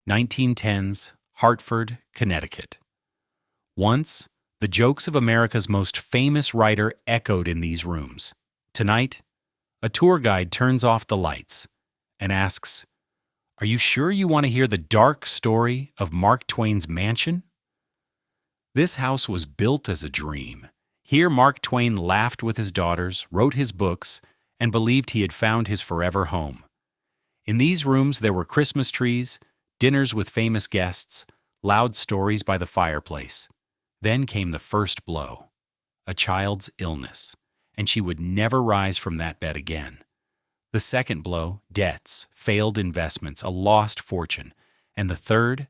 1910s, Hartford, Connecticut. Once, the jokes of America's most famous writer echoed in these rooms. Tonight, a tour guide turns off the lights and asks, "Are you sure you want to hear the dark story of Mark Twain's mansion?" This house was built as a dream. Here Mark Twain laughed with his daughters, wrote his books, and believed he had found his forever home. In these rooms there were Christmas trees, dinners with famous guests, loud stories by the fireplace. Then came the first blow, a child's illness, and she would never rise from that bed again. The second blow, debts, failed investments, a lost fortune. And the third,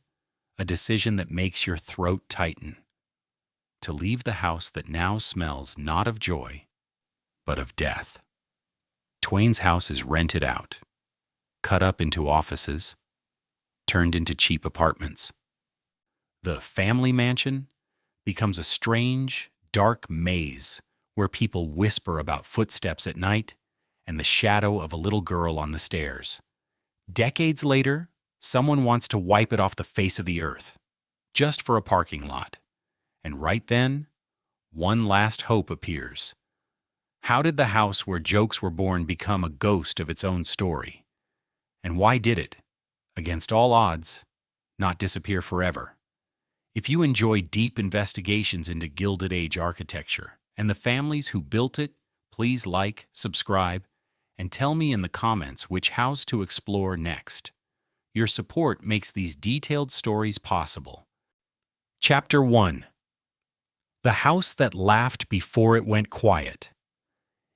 a decision that makes your throat tighten. To leave the house that now smells not of joy, but of death. Twain's house is rented out, cut up into offices, turned into cheap apartments. The family mansion becomes a strange, dark maze where people whisper about footsteps at night and the shadow of a little girl on the stairs. Decades later, someone wants to wipe it off the face of the earth, just for a parking lot. And right then, one last hope appears. How did the house where jokes were born become a ghost of its own story? And why did it, against all odds, not disappear forever? If you enjoy deep investigations into Gilded Age architecture and the families who built it, please like, subscribe, and tell me in the comments which house to explore next. Your support makes these detailed stories possible. Chapter 1. The House That Laughed Before It Went Quiet.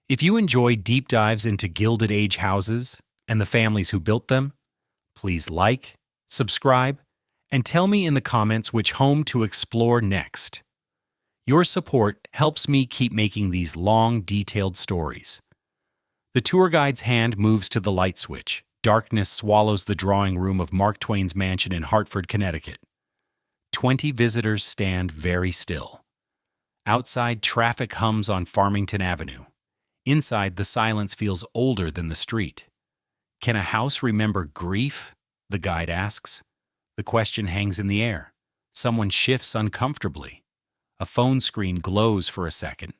If you enjoy deep dives into Gilded Age houses and the families who built them, please like, subscribe, and tell me in the comments which home to explore next. Your support helps me keep making these long, detailed stories. The tour guide's hand moves to the light switch. Darkness swallows the drawing room of Mark Twain's mansion in Hartford, Connecticut. 20 visitors stand very still. Outside, traffic hums on Farmington Avenue. Inside, the silence feels older than the street. Can a house remember grief? The guide asks. The question hangs in the air. Someone shifts uncomfortably. A phone screen glows for a second,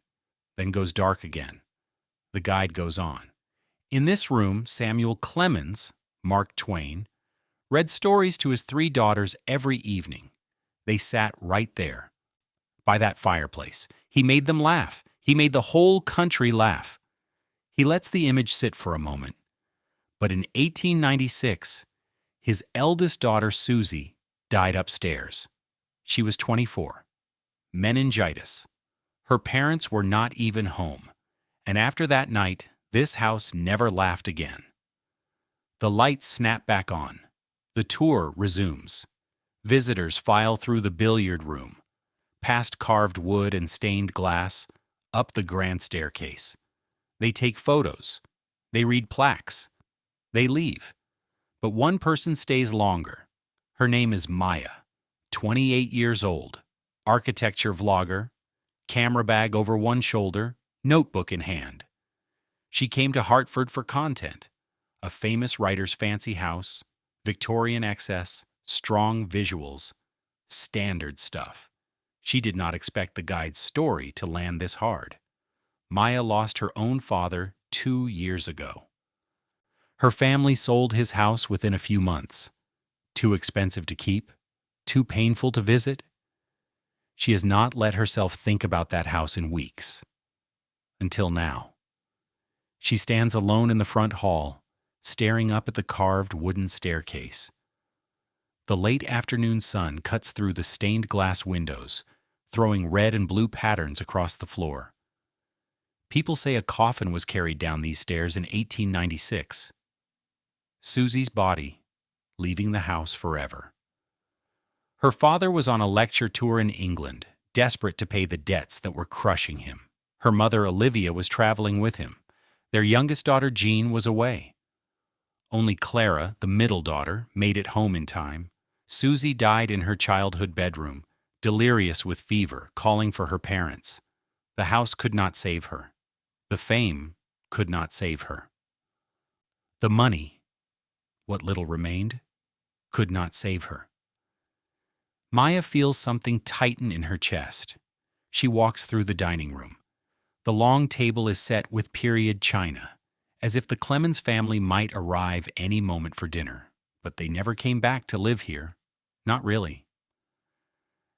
then goes dark again. The guide goes on. In this room, Samuel Clemens, Mark Twain, read stories to his 3 daughters every evening. They sat right there, by that fireplace. He made them laugh. He made the whole country laugh. He lets the image sit for a moment. But in 1896, his eldest daughter, Susy, died upstairs. She was 24. Meningitis. Her parents were not even home. And after that night, this house never laughed again. The lights snap back on. The tour resumes. Visitors file through the billiard room, past carved wood and stained glass, up the grand staircase. They take photos. They read plaques. They leave. But one person stays longer. Her name is Maya, 28 years old, architecture vlogger, camera bag over one shoulder, notebook in hand. She came to Hartford for content, a famous writer's fancy house, Victorian excess, strong visuals, standard stuff. She did not expect the guide's story to land this hard. Maya lost her own father 2 years ago. Her family sold his house within a few months. Too expensive to keep? Too painful to visit? She has not let herself think about that house in weeks. Until now. She stands alone in the front hall, staring up at the carved wooden staircase. The late afternoon sun cuts through the stained glass windows, throwing red and blue patterns across the floor. People say a coffin was carried down these stairs in 1896. Susy's body, leaving the house forever. Her father was on a lecture tour in England, desperate to pay the debts that were crushing him. Her mother, Olivia, was traveling with him. Their youngest daughter, Jean, was away. Only Clara, the middle daughter, made it home in time. Susy died in her childhood bedroom, delirious with fever, calling for her parents. The house could not save her. The fame could not save her. The money, what little remained, could not save her. Maya feels something tighten in her chest. She walks through the dining room. The long table is set with period china, as if the Clemens family might arrive any moment for dinner, but they never came back to live here. Not really.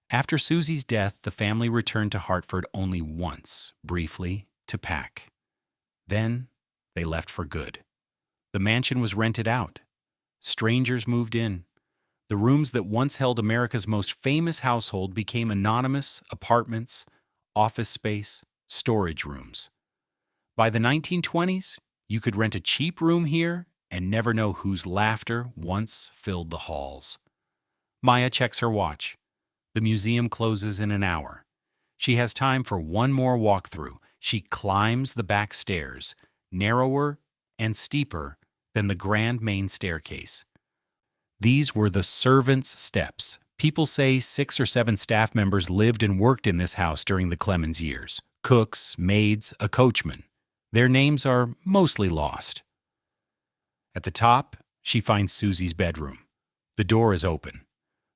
After Susy's death, the family returned to Hartford only once, briefly, to pack. Then they left for good. The mansion was rented out. Strangers moved in. The rooms that once held America's most famous household became anonymous apartments, office space, storage rooms. By the 1920s, you could rent a cheap room here and never know whose laughter once filled the halls. Maya checks her watch. The museum closes in an hour. She has time for one more walkthrough. She climbs the back stairs, narrower and steeper than the grand main staircase. These were the servants' steps. People say 6 or 7 staff members lived and worked in this house during the Clemens years. Cooks, maids, a coachman. Their names are mostly lost. At the top, she finds Susy's bedroom. The door is open.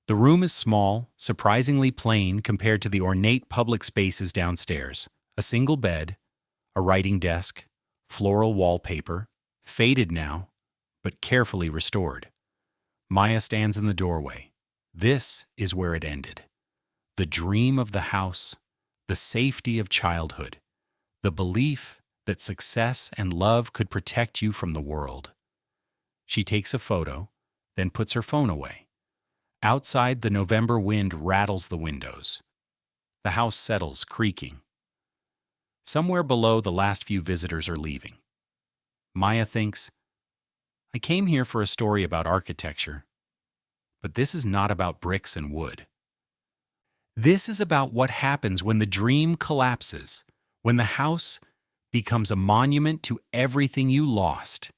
The room is small, surprisingly plain compared to the ornate public spaces downstairs. A single bed, a writing desk, floral wallpaper, faded now, but carefully restored. Maya stands in the doorway. This is where it ended. The dream of the house, the safety of childhood, the belief that success and love could protect you from the world. She takes a photo, then puts her phone away. Outside, the November wind rattles the windows. The house settles, creaking. Somewhere below, the last few visitors are leaving. Maya thinks, I came here for a story about architecture, but this is not about bricks and wood. This is about what happens when the dream collapses, when the house becomes a monument to everything you lost.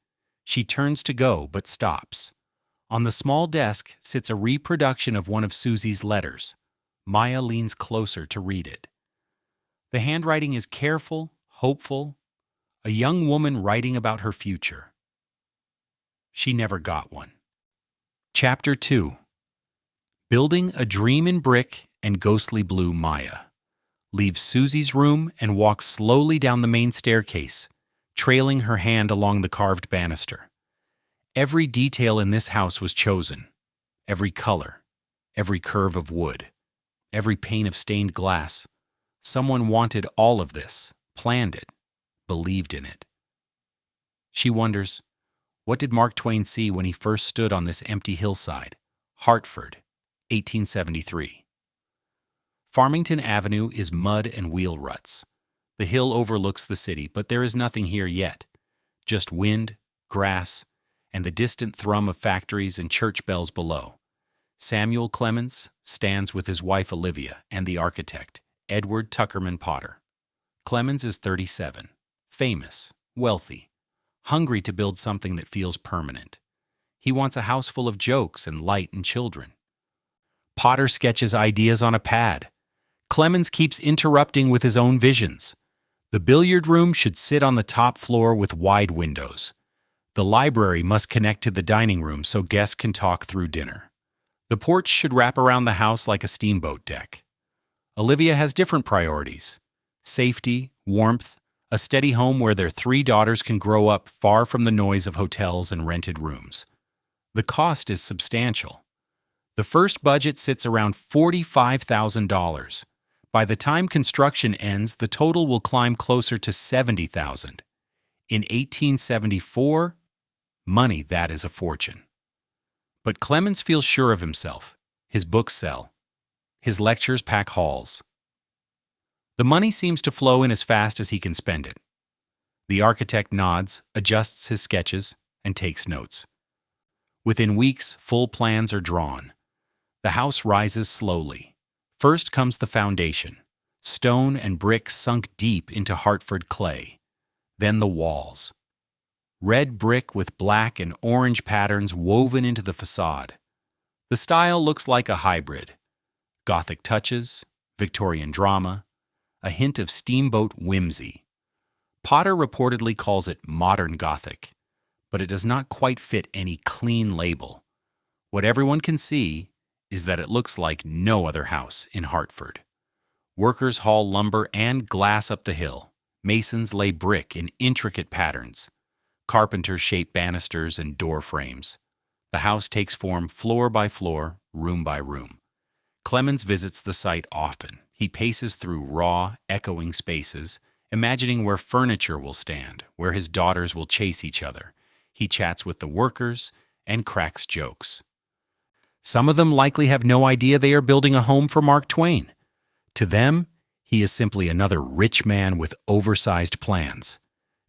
She turns to go, but stops. On the small desk sits a reproduction of one of Susy's letters. Maya leans closer to read it. The handwriting is careful, hopeful, a young woman writing about her future. She never got one. Chapter 2. Building a dream in brick and ghostly blue. Maya leaves Susy's room and walks slowly down the main staircase, trailing her hand along the carved banister. Every detail in this house was chosen. Every color, every curve of wood, every pane of stained glass. Someone wanted all of this, planned it, believed in it. She wonders, what did Mark Twain see when he first stood on this empty hillside? Hartford, 1873. Farmington Avenue is mud and wheel ruts. The hill overlooks the city, but there is nothing here yet. Just wind, grass, and the distant thrum of factories and church bells below. Samuel Clemens stands with his wife Olivia and the architect, Edward Tuckerman Potter. Clemens is 37, famous, wealthy, hungry to build something that feels permanent. He wants a house full of jokes and light and children. Potter sketches ideas on a pad. Clemens keeps interrupting with his own visions. The billiard room should sit on the top floor with wide windows. The library must connect to the dining room so guests can talk through dinner. The porch should wrap around the house like a steamboat deck. Olivia has different priorities: safety, warmth, a steady home where their 3 daughters can grow up far from the noise of hotels and rented rooms. The cost is substantial. The first budget sits around $45,000. By the time construction ends, the total will climb closer to $70,000. In 1874, money that is a fortune. But Clemens feels sure of himself. His books sell. His lectures pack halls. The money seems to flow in as fast as he can spend it. The architect nods, adjusts his sketches, and takes notes. Within weeks, full plans are drawn. The house rises slowly. First comes the foundation, stone and brick sunk deep into Hartford clay. Then the walls. Red brick with black and orange patterns woven into the facade. The style looks like a hybrid. Gothic touches, Victorian drama, a hint of steamboat whimsy. Potter reportedly calls it modern Gothic, but it does not quite fit any clean label. What everyone can see is that it looks like no other house in Hartford. Workers haul lumber and glass up the hill. Masons lay brick in intricate patterns. Carpenters shape banisters and door frames. The house takes form floor by floor, room by room. Clemens visits the site often. He paces through raw, echoing spaces, imagining where furniture will stand, where his daughters will chase each other. He chats with the workers and cracks jokes. Some of them likely have no idea they are building a home for Mark Twain. To them, he is simply another rich man with oversized plans.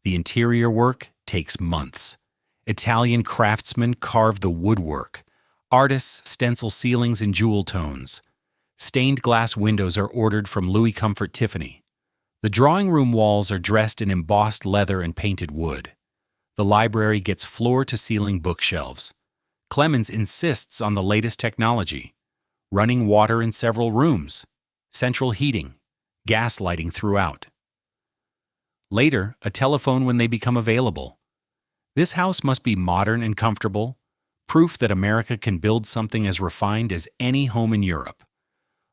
The interior work takes months. Italian craftsmen carve the woodwork. Artists stencil ceilings in jewel tones. Stained glass windows are ordered from Louis Comfort Tiffany. The drawing room walls are dressed in embossed leather and painted wood. The library gets floor-to-ceiling bookshelves. Clemens insists on the latest technology. Running water in several rooms. Central heating. Gas lighting throughout. Later, a telephone when they become available. This house must be modern and comfortable, proof that America can build something as refined as any home in Europe.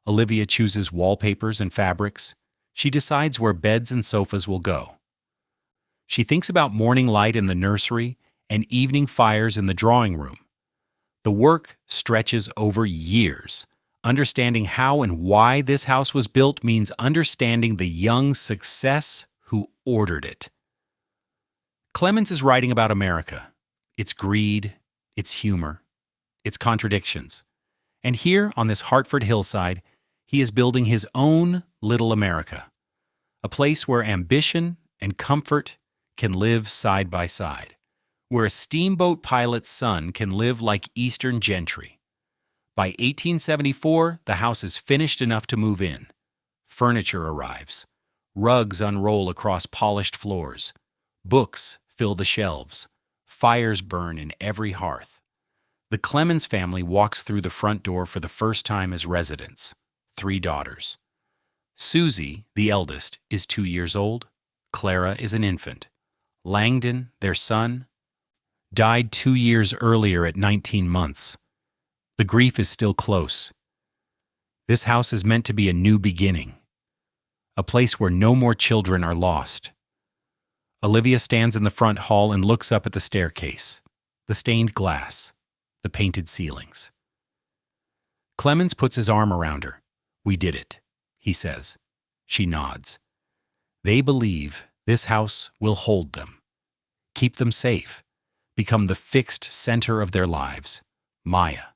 Olivia chooses wallpapers and fabrics. She decides where beds and sofas will go. She thinks about morning light in the nursery and evening fires in the drawing room. The work stretches over years. Understanding how and why this house was built means understanding the young success who ordered it. Clemens is writing about America, its greed, its humor, its contradictions. And here on this Hartford hillside, he is building his own little America, a place where ambition and comfort can live side by side, where a steamboat pilot's son can live like Eastern gentry. By 1874, the house is finished enough to move in. Furniture arrives. Rugs unroll across polished floors. Books fill the shelves. Fires burn in every hearth. The Clemens family walks through the front door for the first time as residents. 3 daughters. Susy, the eldest, is 2 years old. Clara is an infant. Langdon, their son, died 2 years earlier at 19 months. The grief is still close. This house is meant to be a new beginning, a place where no more children are lost. Olivia stands in the front hall and looks up at the staircase, the stained glass, the painted ceilings. Clemens puts his arm around her. "We did it," he says. She nods. They believe this house will hold them, keep them safe, become the fixed center of their lives. Maya,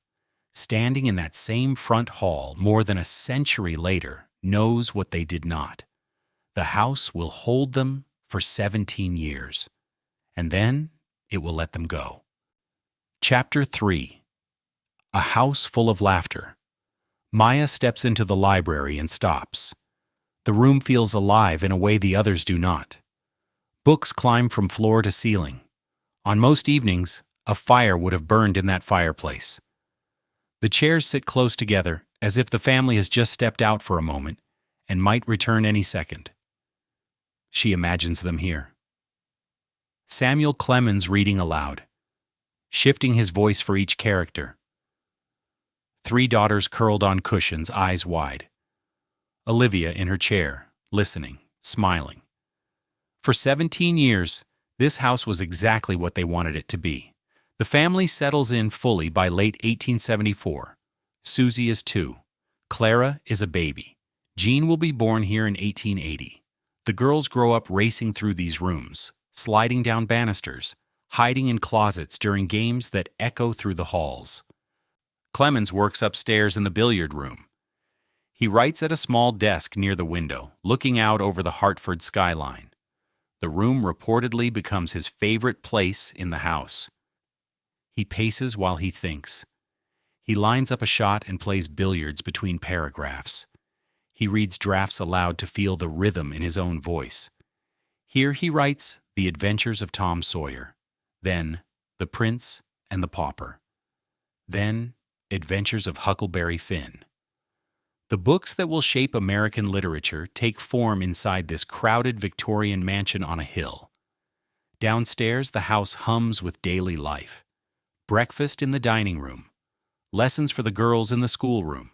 standing in that same front hall more than a century later, knows what they did not. The house will hold them for 17 years, and then it will let them go. Chapter 3. A House Full of Laughter. Maya steps into the library and stops. The room feels alive in a way the others do not. Books climb from floor to ceiling. On most evenings, a fire would have burned in that fireplace. The chairs sit close together, as if the family has just stepped out for a moment and might return any second. She imagines them here. Samuel Clemens reading aloud, shifting his voice for each character. 3 daughters curled on cushions, eyes wide. Olivia in her chair, listening, smiling. For 17 years, this house was exactly what they wanted it to be. The family settles in fully by late 1874. Susy is 2. Clara is a baby. Jean will be born here in 1880. The girls grow up racing through these rooms, sliding down banisters, hiding in closets during games that echo through the halls. Clemens works upstairs in the billiard room. He writes at a small desk near the window, looking out over the Hartford skyline. The room reportedly becomes his favorite place in the house. He paces while he thinks. He lines up a shot and plays billiards between paragraphs. He reads drafts aloud to feel the rhythm in his own voice. Here he writes The Adventures of Tom Sawyer, then The Prince and the Pauper, then Adventures of Huckleberry Finn. The books that will shape American literature take form inside this crowded Victorian mansion on a hill. Downstairs, the house hums with daily life. Breakfast in the dining room. lessons for the girls in the schoolroom,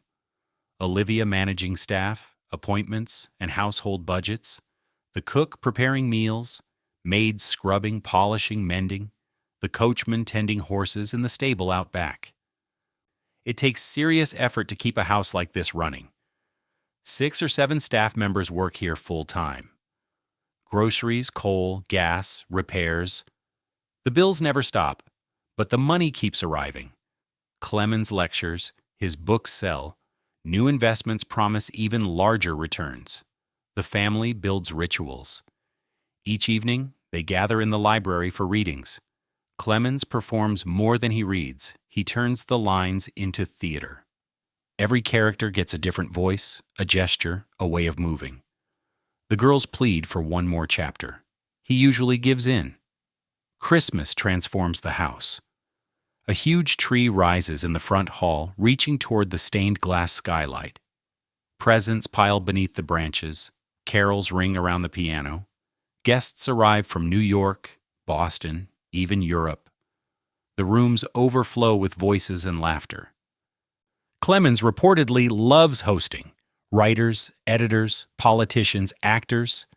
Olivia managing staff, appointments, and household budgets, the cook preparing meals, maids scrubbing, polishing, mending, the coachman tending horses in the stable out back. It takes serious effort to keep a house like this running. 6 or 7 staff members work here full-time. Groceries, coal, gas, repairs. The bills never stop, but the money keeps arriving. Clemens lectures, his books sell, new investments promise even larger returns. The family builds rituals. Each evening, they gather in the library for readings. Clemens performs more than he reads. He turns the lines into theater. Every character gets a different voice, a gesture, a way of moving. The girls plead for one more chapter. He usually gives in. Christmas transforms the house. A huge tree rises in the front hall, reaching toward the stained glass skylight. Presents pile beneath the branches. Carols ring around the piano. Guests arrive from New York, Boston, even Europe. The rooms overflow with voices and laughter. Clemens reportedly loves hosting. Writers, editors, politicians, actors.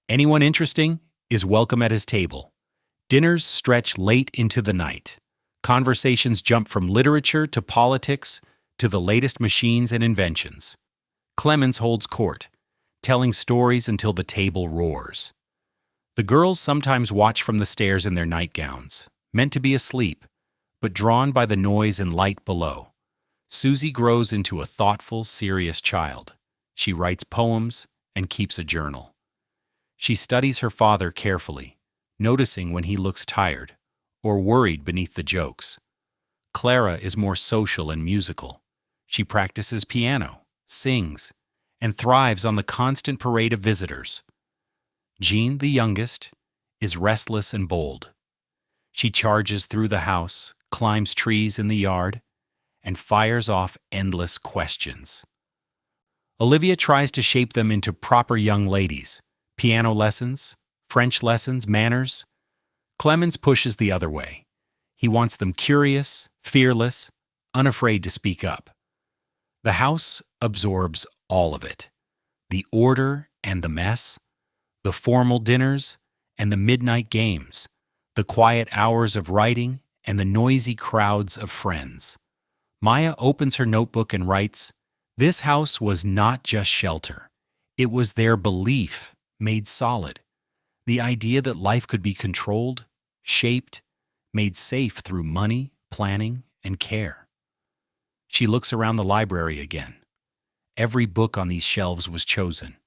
Anyone interesting is welcome at his table. Dinners stretch late into the night. Conversations jump from literature to politics to the latest machines and inventions. Clemens holds court, telling stories until the table roars. The girls sometimes watch from the stairs in their nightgowns, meant to be asleep, but drawn by the noise and light below. Susy grows into a thoughtful, serious child. She writes poems and keeps a journal. She studies her father carefully, noticing when he looks tired or worried beneath the jokes. Clara is more social and musical. She practices piano, sings, and thrives on the constant parade of visitors. Jean, the youngest, is restless and bold. She charges through the house, climbs trees in the yard, and fires off endless questions. Olivia tries to shape them into proper young ladies. Piano lessons, French lessons, manners. Clemens pushes the other way. He wants them curious, fearless, unafraid to speak up. The house absorbs all of it. The order and the mess, the formal dinners and the midnight games, the quiet hours of writing and the noisy crowds of friends. Maya opens her notebook and writes, "This house was not just shelter. It was their belief made solid. The idea that life could be controlled, shaped, made safe through money, planning, and care." She looks around the library again. Every book on these shelves was chosen.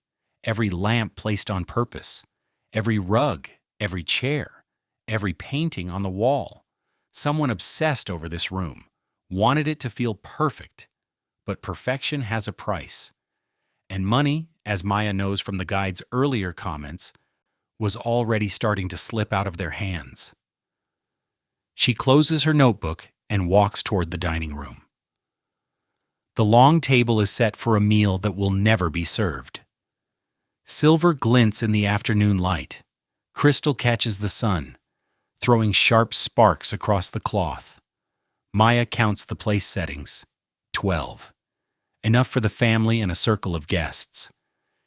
Every lamp placed on purpose. Every rug, every chair, every painting on the wall. Someone obsessed over this room. Wanted it to feel perfect, but perfection has a price. And money, as Maya knows from the guide's earlier comments, was already starting to slip out of their hands. She closes her notebook and walks toward the dining room. The long table is set for a meal that will never be served. Silver glints in the afternoon light. Crystal catches the sun, throwing sharp sparks across the cloth. Maya counts the place settings. 12. Enough for the family and a circle of guests.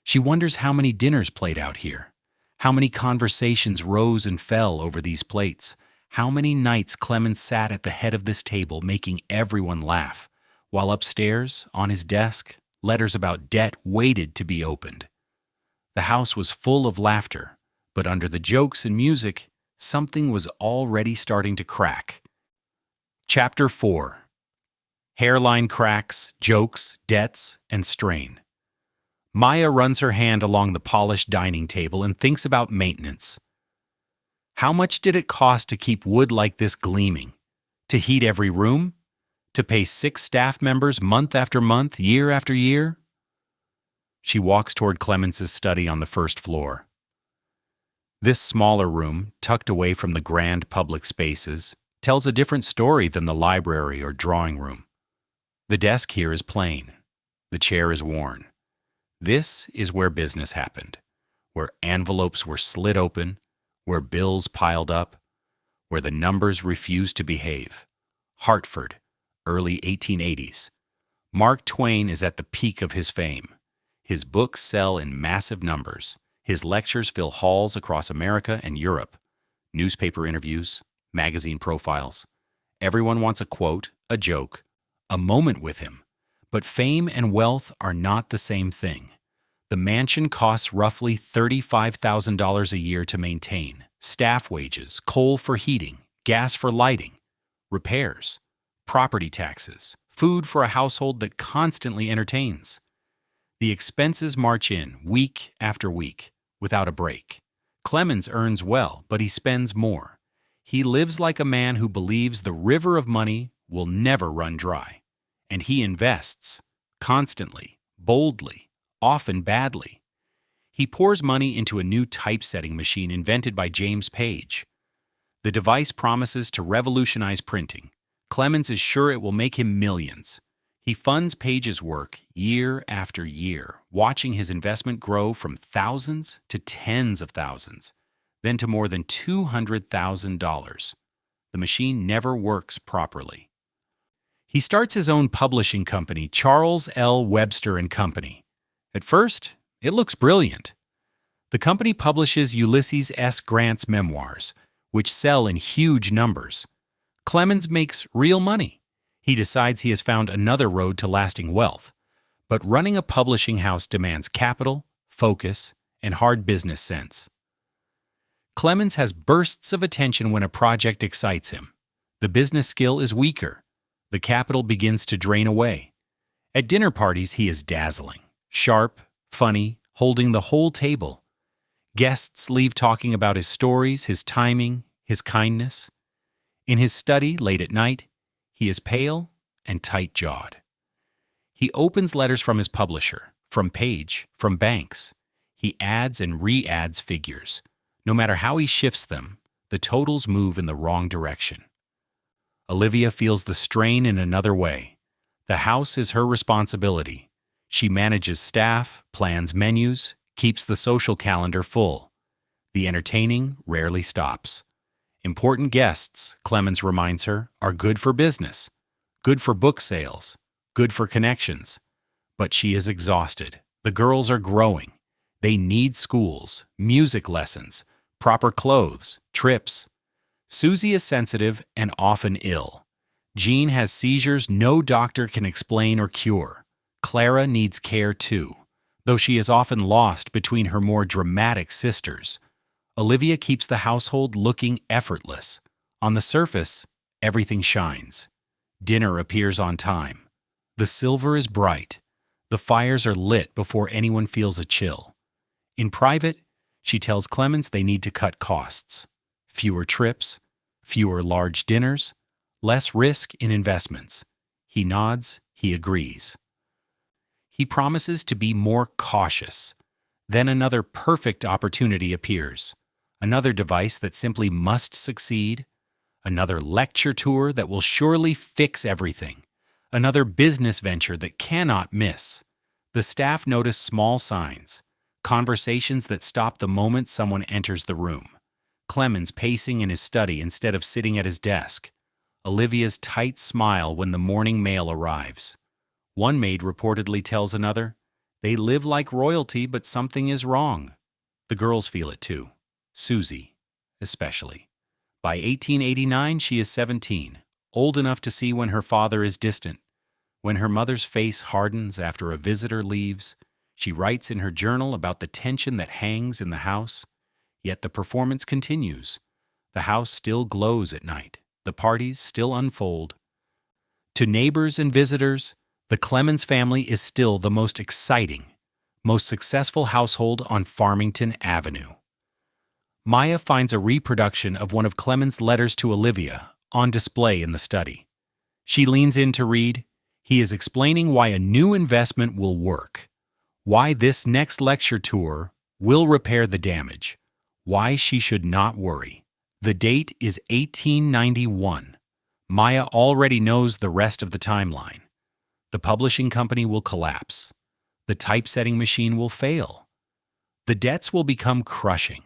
She wonders how many dinners played out here. How many conversations rose and fell over these plates. How many nights Clemens sat at the head of this table making everyone laugh, while upstairs, on his desk, letters about debt waited to be opened. The house was full of laughter, but under the jokes and music, something was already starting to crack. Chapter 4. Hairline cracks, jokes, debts, and strain. Maya runs her hand along the polished dining table and thinks about maintenance. How much did it cost to keep wood like this gleaming? To heat every room? To pay 6 staff members month after month, year after year? She walks toward Clemens's study on the first floor. This smaller room, tucked away from the grand public spaces, tells a different story than the library or drawing room. The desk here is plain. The chair is worn. This is where business happened, where envelopes were slid open, where bills piled up, where the numbers refused to behave. Hartford, early 1880s. Mark Twain is at the peak of his fame. His books sell in massive numbers. His lectures fill halls across America and Europe. Newspaper interviews, magazine profiles. Everyone wants a quote, a joke, a moment with him. But fame and wealth are not the same thing. The mansion costs roughly $35,000 a year to maintain. Staff wages, coal for heating, gas for lighting, repairs, property taxes, food for a household that constantly entertains. The expenses march in week after week, without a break. Clemens earns well, but he spends more. He lives like a man who believes the river of money will never run dry. And he invests, constantly, boldly, often badly. He pours money into a new typesetting machine invented by James Page. The device promises to revolutionize printing. Clemens is sure it will make him millions. He funds Page's work year after year, watching his investment grow from thousands to tens of thousands, then to more than $200,000. The machine never works properly. He starts his own publishing company, Charles L. Webster & Company. At first, it looks brilliant. The company publishes Ulysses S. Grant's memoirs, which sell in huge numbers. Clemens makes real money. He decides he has found another road to lasting wealth. But running a publishing house demands capital, focus, and hard business sense. Clemens has bursts of attention when a project excites him. The business skill is weaker. The capital begins to drain away. At dinner parties, he is dazzling, sharp, funny, holding the whole table. Guests leave talking about his stories, his timing, his kindness. In his study, late at night, he is pale and tight-jawed. He opens letters from his publisher, from Page, from banks. He adds and re-adds figures. No matter how he shifts them, the totals move in the wrong direction. Olivia feels the strain in another way. The house is her responsibility. She manages staff, plans menus, keeps the social calendar full. The entertaining rarely stops. Important guests, Clemens reminds her, are good for business, good for book sales, good for connections. But she is exhausted. The girls are growing. They need schools, music lessons, proper clothes, trips. Susy is sensitive and often ill. Jean has seizures no doctor can explain or cure. Clara needs care too, though she is often lost between her more dramatic sisters. Olivia keeps the household looking effortless. On the surface, everything shines. Dinner appears on time. The silver is bright. The fires are lit before anyone feels a chill. In private, she tells Clemens they need to cut costs. Fewer trips, fewer large dinners, less risk in investments. He nods, he agrees. He promises to be more cautious. Then another perfect opportunity appears. Another device that simply must succeed. Another lecture tour that will surely fix everything. Another business venture that cannot miss. The staff notice small signs. Conversations that stop the moment someone enters the room. Clemens pacing in his study instead of sitting at his desk. Olivia's tight smile when the morning mail arrives. One maid reportedly tells another, "They live like royalty, but something is wrong." The girls feel it too. Susy, especially. By 1889, she is 17, old enough to see when her father is distant. When her mother's face hardens after a visitor leaves, she writes in her journal about the tension that hangs in the house. Yet the performance continues. The house still glows at night. The parties still unfold. To neighbors and visitors, the Clemens family is still the most exciting, most successful household on Farmington Avenue. Maya finds a reproduction of one of Clemens' letters to Olivia on display in the study. She leans in to read. He is explaining why a new investment will work, why this next lecture tour will repair the damage, why she should not worry. The date is 1891. Maya already knows the rest of the timeline. The publishing company will collapse. The typesetting machine will fail. The debts will become crushing.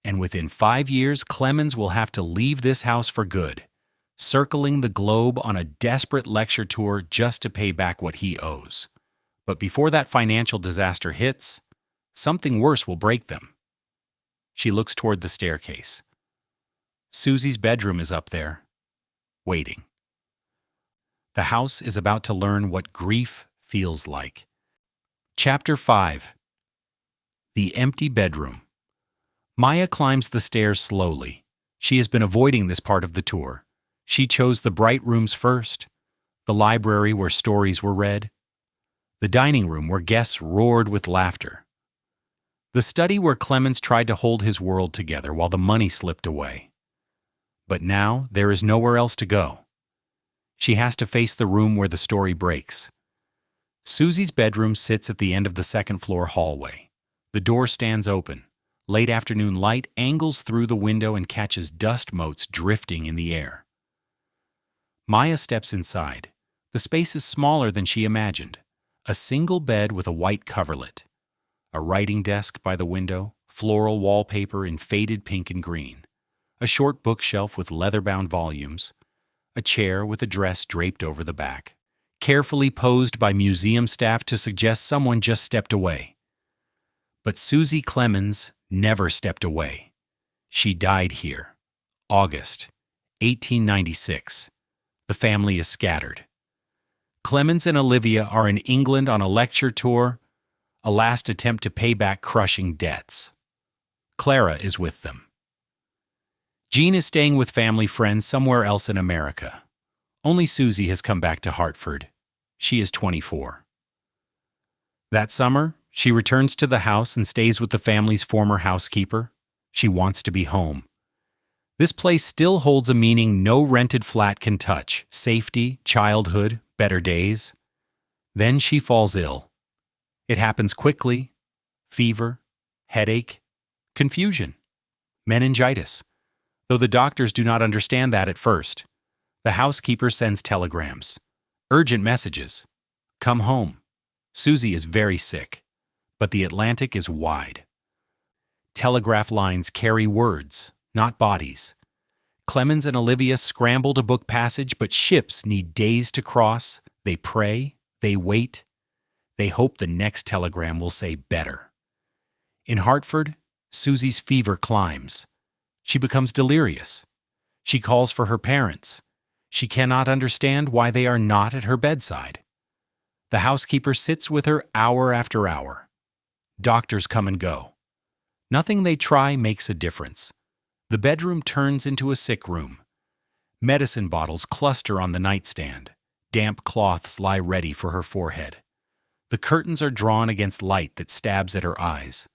And within 5 years, Clemens will have to leave this house for good. circling the globe on a desperate lecture tour just to pay back what he owes. But before that financial disaster hits, something worse will break them. She looks toward the staircase. Susy's bedroom is up there, waiting. The house is about to learn what grief feels like. Chapter 5. The Empty Bedroom. Maya climbs the stairs slowly. She has been avoiding this part of the tour. She chose the bright rooms first, the library where stories were read, the dining room where guests roared with laughter, the study where Clemens tried to hold his world together while the money slipped away. But now there is nowhere else to go. She has to face the room where the story breaks. Susy's bedroom sits at the end of the second-floor hallway. The door stands open. Late afternoon light angles through the window and catches dust motes drifting in the air. Maya steps inside. The space is smaller than she imagined. A single bed with a white coverlet. A writing desk by the window, floral wallpaper in faded pink and green. A short bookshelf with leather-bound volumes. A chair with a dress draped over the back, carefully posed by museum staff to suggest someone just stepped away. But Susy Clemens never stepped away. She died here, August 1896. The family is scattered. Clemens and Olivia are in England on a lecture tour, a last attempt to pay back crushing debts. Clara is with them. Jean is staying with family friends somewhere else in America. Only Susy has come back to Hartford. She is 24. That summer, she returns to the house and stays with the family's former housekeeper. She wants to be home. This place still holds a meaning no rented flat can touch: safety, childhood, better days. Then she falls ill. It happens quickly: fever, headache, confusion, meningitis. Though the doctors do not understand that at first. The housekeeper sends telegrams, urgent messages. Come home. Susy is very sick, but the Atlantic is wide. Telegraph lines carry words, not bodies. Clemens and Olivia scramble to book passage, but ships need days to cross. They pray, they wait. They hope the next telegram will say better. In Hartford, Susy's fever climbs. She becomes delirious. She calls for her parents. She cannot understand why they are not at her bedside. The housekeeper sits with her hour after hour. Doctors come and go. Nothing they try makes a difference. The bedroom turns into a sick room. Medicine bottles cluster on the nightstand. Damp cloths lie ready for her forehead. The curtains are drawn against light that stabs at her eyes.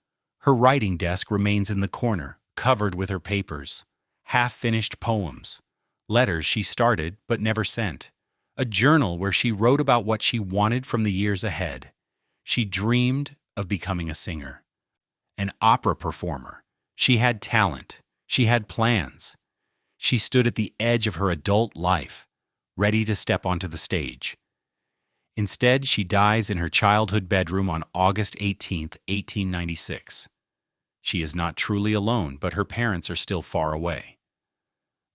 Her writing desk remains in the corner, covered with her papers, half-finished poems, letters she started but never sent, a journal where she wrote about what she wanted from the years ahead. She dreamed of becoming a singer, an opera performer. She had talent. She had plans. She stood at the edge of her adult life, ready to step onto the stage. Instead, she dies in her childhood bedroom on August 18, 1896. She is not truly alone, but her parents are still far away.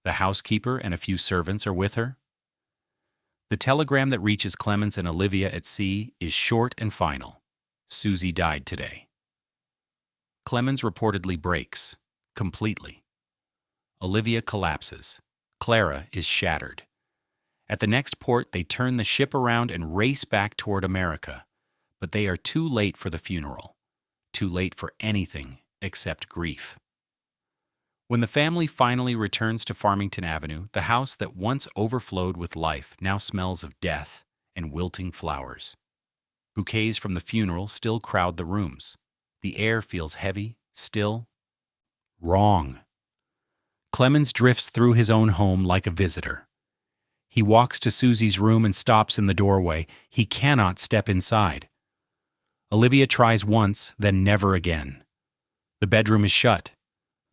The housekeeper and a few servants are with her. The telegram that reaches Clemens and Olivia at sea is short and final. Susy died today. Clemens reportedly breaks, completely. Olivia collapses. Clara is shattered. At the next port, they turn the ship around and race back toward America, but they are too late for the funeral, too late for anything except grief. When the family finally returns to Farmington Avenue, the house that once overflowed with life now smells of death and wilting flowers. Bouquets from the funeral still crowd the rooms. The air feels heavy, still. Wrong. Clemens drifts through his own home like a visitor. He walks to Susy's room and stops in the doorway. He cannot step inside. Olivia tries once, then never again. The bedroom is shut.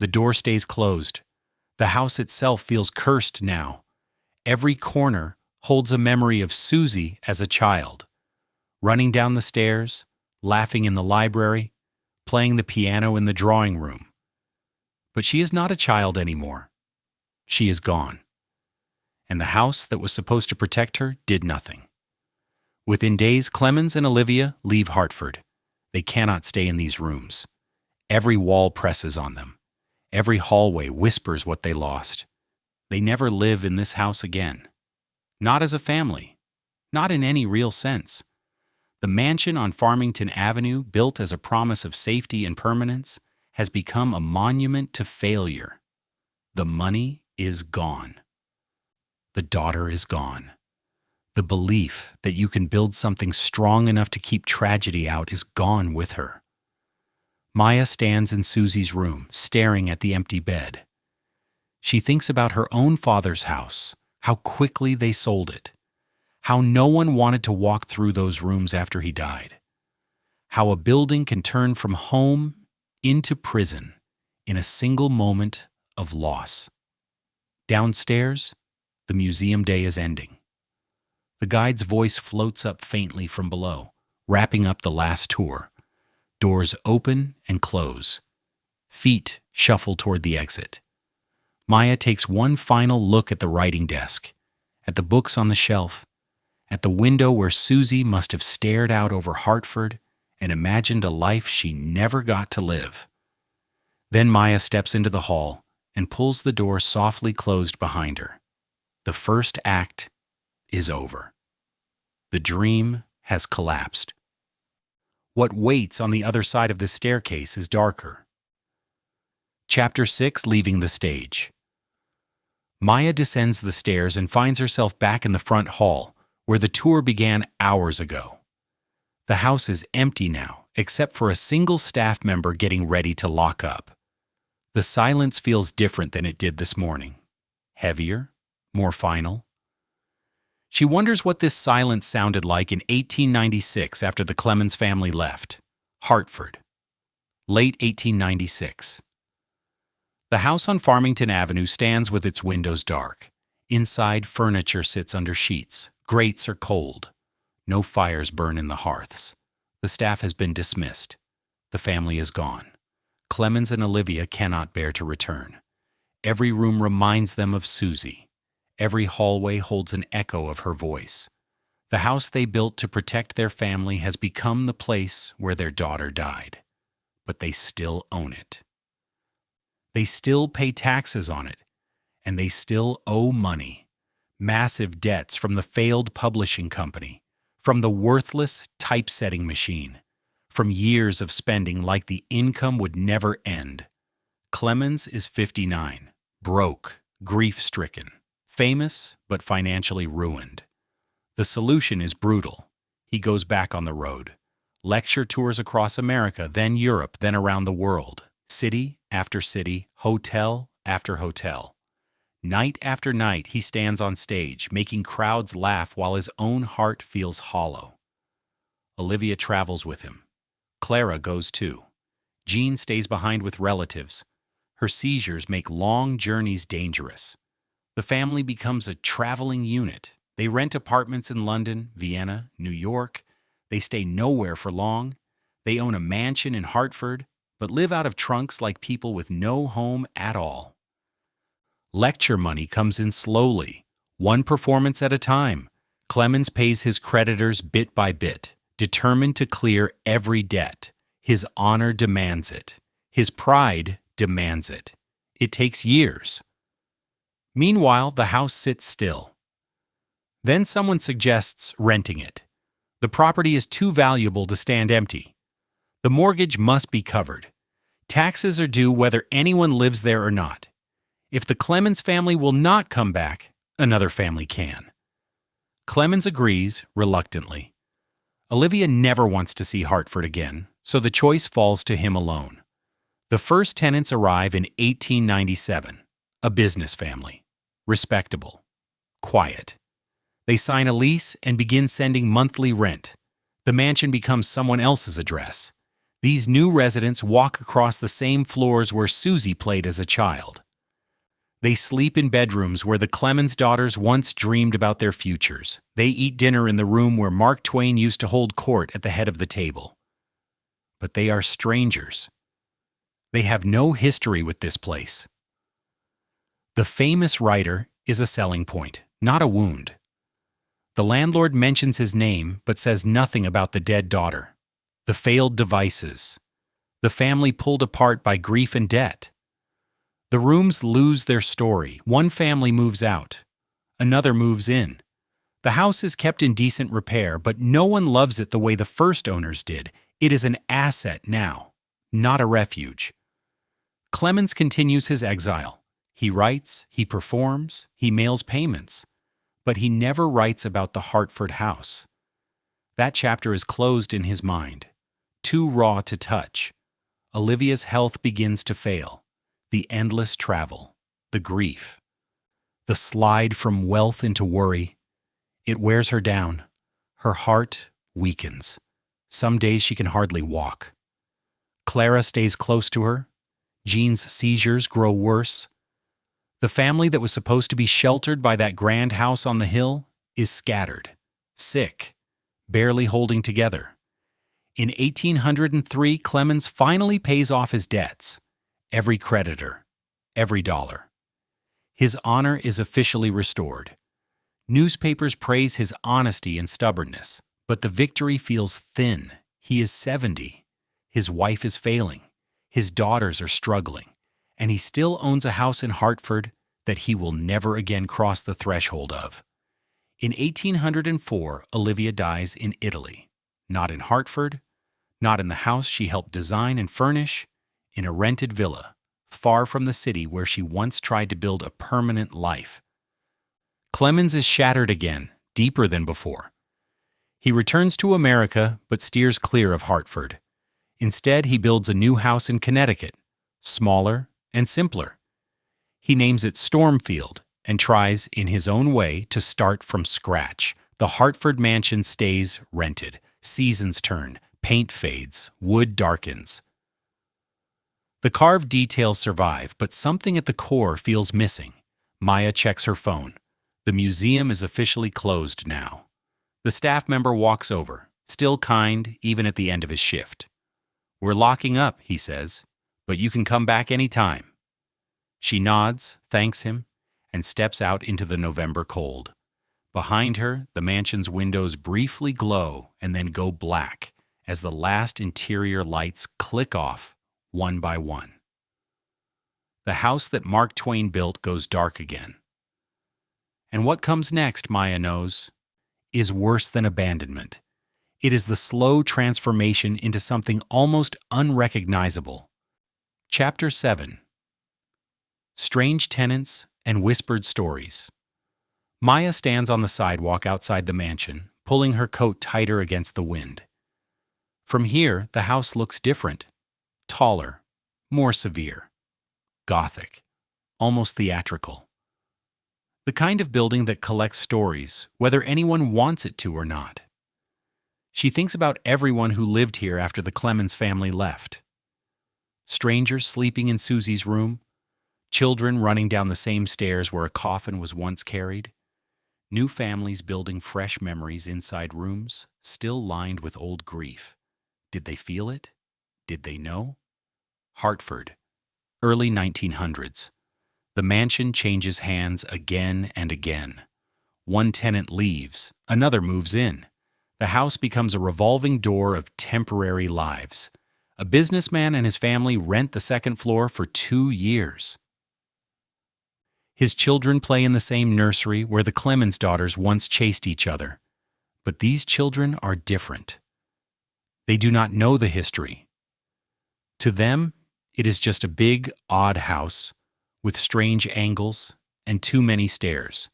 The door stays closed. The house itself feels cursed now. Every corner holds a memory of Susy as a child, running down the stairs, laughing in the library, playing the piano in the drawing room. But she is not a child anymore. She is gone. and the house that was supposed to protect her did nothing. Within days, Clemens and Olivia leave Hartford. They cannot stay in these rooms. Every wall presses on them. Every hallway whispers what they lost. They never live in this house again. Not as a family. Not in any real sense. The mansion on Farmington Avenue, built as a promise of safety and permanence, has become a monument to failure. The money is gone. The daughter is gone. The belief that you can build something strong enough to keep tragedy out is gone with her. Maya stands in Susy's room, staring at the empty bed. She thinks about her own father's house, how quickly they sold it, how no one wanted to walk through those rooms after he died, how a building can turn from home into prison in a single moment of loss. Downstairs, the museum day is ending. The guide's voice floats up faintly from below, wrapping up the last tour. Doors open and close. Feet shuffle toward the exit. Maya takes one final look at the writing desk, at the books on the shelf, at the window where Susy must have stared out over Hartford and imagined a life she never got to live. Then Maya steps into the hall and pulls the door softly closed behind her. The first act is over. The dream has collapsed. What waits on the other side of the staircase is darker. Chapter 6, Leaving the Stage. Maya descends the stairs and finds herself back in the front hall, where the tour began hours ago. The house is empty now, except for a single staff member getting ready to lock up. The silence feels different than it did this morning. Heavier, more final. She wonders what this silence sounded like in 1896 after the Clemens family left. Hartford. Late 1896. The house on Farmington Avenue stands with its windows dark. Inside, furniture sits under sheets. Grates are cold. No fires burn in the hearths. The staff has been dismissed. The family is gone. Clemens and Olivia cannot bear to return. Every room reminds them of Susy. Every hallway holds an echo of her voice. The house they built to protect their family has become the place where their daughter died. But they still own it. They still pay taxes on it, and they still owe money. Massive debts from the failed publishing company, from the worthless typesetting machine, from years of spending like the income would never end. Clemens is 59, broke, grief-stricken, famous but financially ruined. The solution is brutal. He goes back on the road. Lecture tours across America, then Europe, then around the world. City after city, hotel after hotel. Night after night, he stands on stage, making crowds laugh while his own heart feels hollow. Olivia travels with him. Clara goes too. Jean stays behind with relatives. Her seizures make long journeys dangerous. The family becomes a traveling unit. They rent apartments in London, Vienna, New York. They stay nowhere for long. They own a mansion in Hartford, but live out of trunks like people with no home at all. Lecture money comes in slowly, one performance at a time. Clemens pays his creditors bit by bit, determined to clear every debt. His honor demands it. His pride demands it. It takes years. Meanwhile, the house sits still. Then someone suggests renting it. The property is too valuable to stand empty. The mortgage must be covered. Taxes are due whether anyone lives there or not. If the Clemens family will not come back, another family can. Clemens agrees, reluctantly. Olivia never wants to see Hartford again, so the choice falls to him alone. The first tenants arrive in 1897, a business family. Respectable. Quiet. They sign a lease and begin sending monthly rent. The mansion becomes someone else's address. These new residents walk across the same floors where Susy played as a child. They sleep in bedrooms where the Clemens daughters once dreamed about their futures. They eat dinner in the room where Mark Twain used to hold court at the head of the table. But they are strangers. They have no history with this place. The famous writer is a selling point, not a wound. The landlord mentions his name but says nothing about the dead daughter, the failed devices, the family pulled apart by grief and debt. The rooms lose their story. One family moves out. Another moves in. The house is kept in decent repair, but no one loves it the way the first owners did. It is an asset now, not a refuge. Clemens continues his exile. He writes, he performs, he mails payments. But he never writes about the Hartford house. That chapter is closed in his mind, too raw to touch. Olivia's health begins to fail. The endless travel, the grief, the slide from wealth into worry. It wears her down. Her heart weakens. Some days she can hardly walk. Clara stays close to her. Jean's seizures grow worse. The family that was supposed to be sheltered by that grand house on the hill is scattered, sick, barely holding together. In 1803, Clemens finally pays off his debts, every creditor, every dollar. His honor is officially restored. Newspapers praise his honesty and stubbornness, but the victory feels thin. He is 70. His wife is failing. His daughters are struggling. And he still owns a house in Hartford that he will never again cross the threshold of. In 1804, Olivia dies in Italy, not in Hartford, not in the house she helped design and furnish, in a rented villa, far from the city where she once tried to build a permanent life. Clemens is shattered again, deeper than before. He returns to America but steers clear of Hartford. Instead, he builds a new house in Connecticut, smaller and simpler. He names it Stormfield and tries, in his own way, to start from scratch. The Hartford mansion stays rented. Seasons turn, paint fades, wood darkens. The carved details survive, but something at the core feels missing. Maya checks her phone. The museum is officially closed now. The staff member walks over, still kind even at the end of his shift. "We're locking up," he says, "but you can come back any time." She nods, thanks him, and steps out into the November cold. Behind her, the mansion's windows briefly glow and then go black as the last interior lights click off one by one. The house that Mark Twain built goes dark again. And what comes next, Maya knows, is worse than abandonment. It is the slow transformation into something almost unrecognizable. Chapter 7. Strange Tenants and Whispered Stories. Maya stands on the sidewalk outside the mansion, pulling her coat tighter against the wind. From here, the house looks different. Taller, more severe. Gothic, almost theatrical. The kind of building that collects stories, whether anyone wants it to or not. She thinks about everyone who lived here after the Clemens family left. Strangers sleeping in Susy's room, children running down the same stairs where a coffin was once carried, new families building fresh memories inside rooms, still lined with old grief. Did they feel it? Did they know? Hartford, early 1900s. The mansion changes hands again and again. One tenant leaves, another moves in. The house becomes a revolving door of temporary lives. A businessman and his family rent the second floor for 2 years. His children play in the same nursery where the Clemens daughters once chased each other. But these children are different. They do not know the history. To them, it is just a big, odd house with strange angles and too many stairs.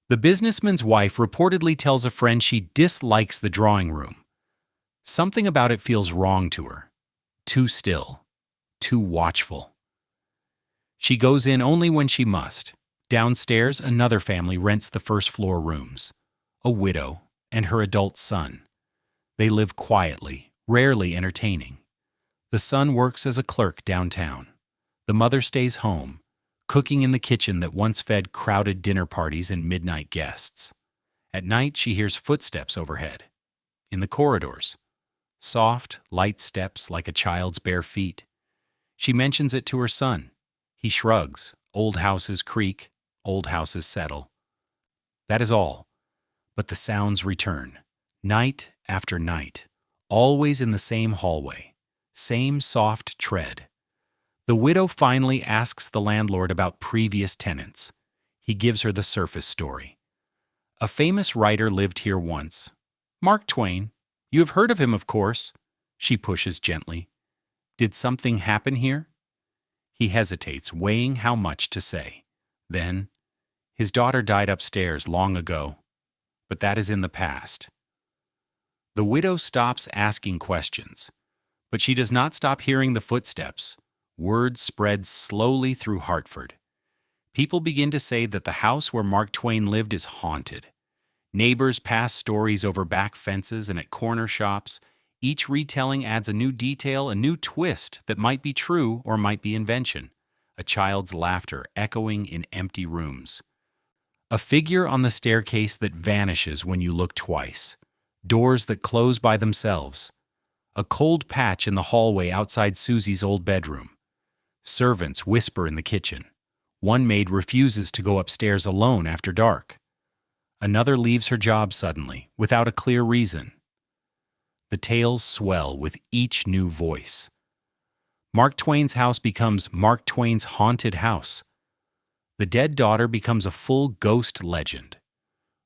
The businessman's wife reportedly tells a friend she dislikes the drawing room. Something about it feels wrong to her. Too still. Too watchful. She goes in only when she must. Downstairs, another family rents the first floor rooms. A widow and her adult son. They live quietly, rarely entertaining. The son works as a clerk downtown. The mother stays home, cooking in the kitchen that once fed crowded dinner parties and midnight guests. At night, she hears footsteps overhead. In the corridors. Soft, light steps like a child's bare feet. She mentions it to her son. He shrugs. Old houses creak, old houses settle. That is all. But the sounds return, night after night, always in the same hallway, same soft tread. The widow finally asks the landlord about previous tenants. He gives her the surface story. A famous writer lived here once. Mark Twain. You have heard of him, of course. She pushes gently. Did something happen here? He hesitates, weighing how much to say. Then, his daughter died upstairs long ago, but that is in the past. The widow stops asking questions, but she does not stop hearing the footsteps. Word spreads slowly through Hartford. People begin to say that the house where Mark Twain lived is haunted. Neighbors pass stories over back fences and at corner shops. Each retelling adds a new detail, a new twist that might be true or might be invention. A child's laughter echoing in empty rooms. A figure on the staircase that vanishes when you look twice. Doors that close by themselves. A cold patch in the hallway outside Susy's old bedroom. Servants whisper in the kitchen. One maid refuses to go upstairs alone after dark. Another leaves her job suddenly, without a clear reason. The tales swell with each new voice. Mark Twain's house becomes Mark Twain's haunted house. The dead daughter becomes a full ghost legend.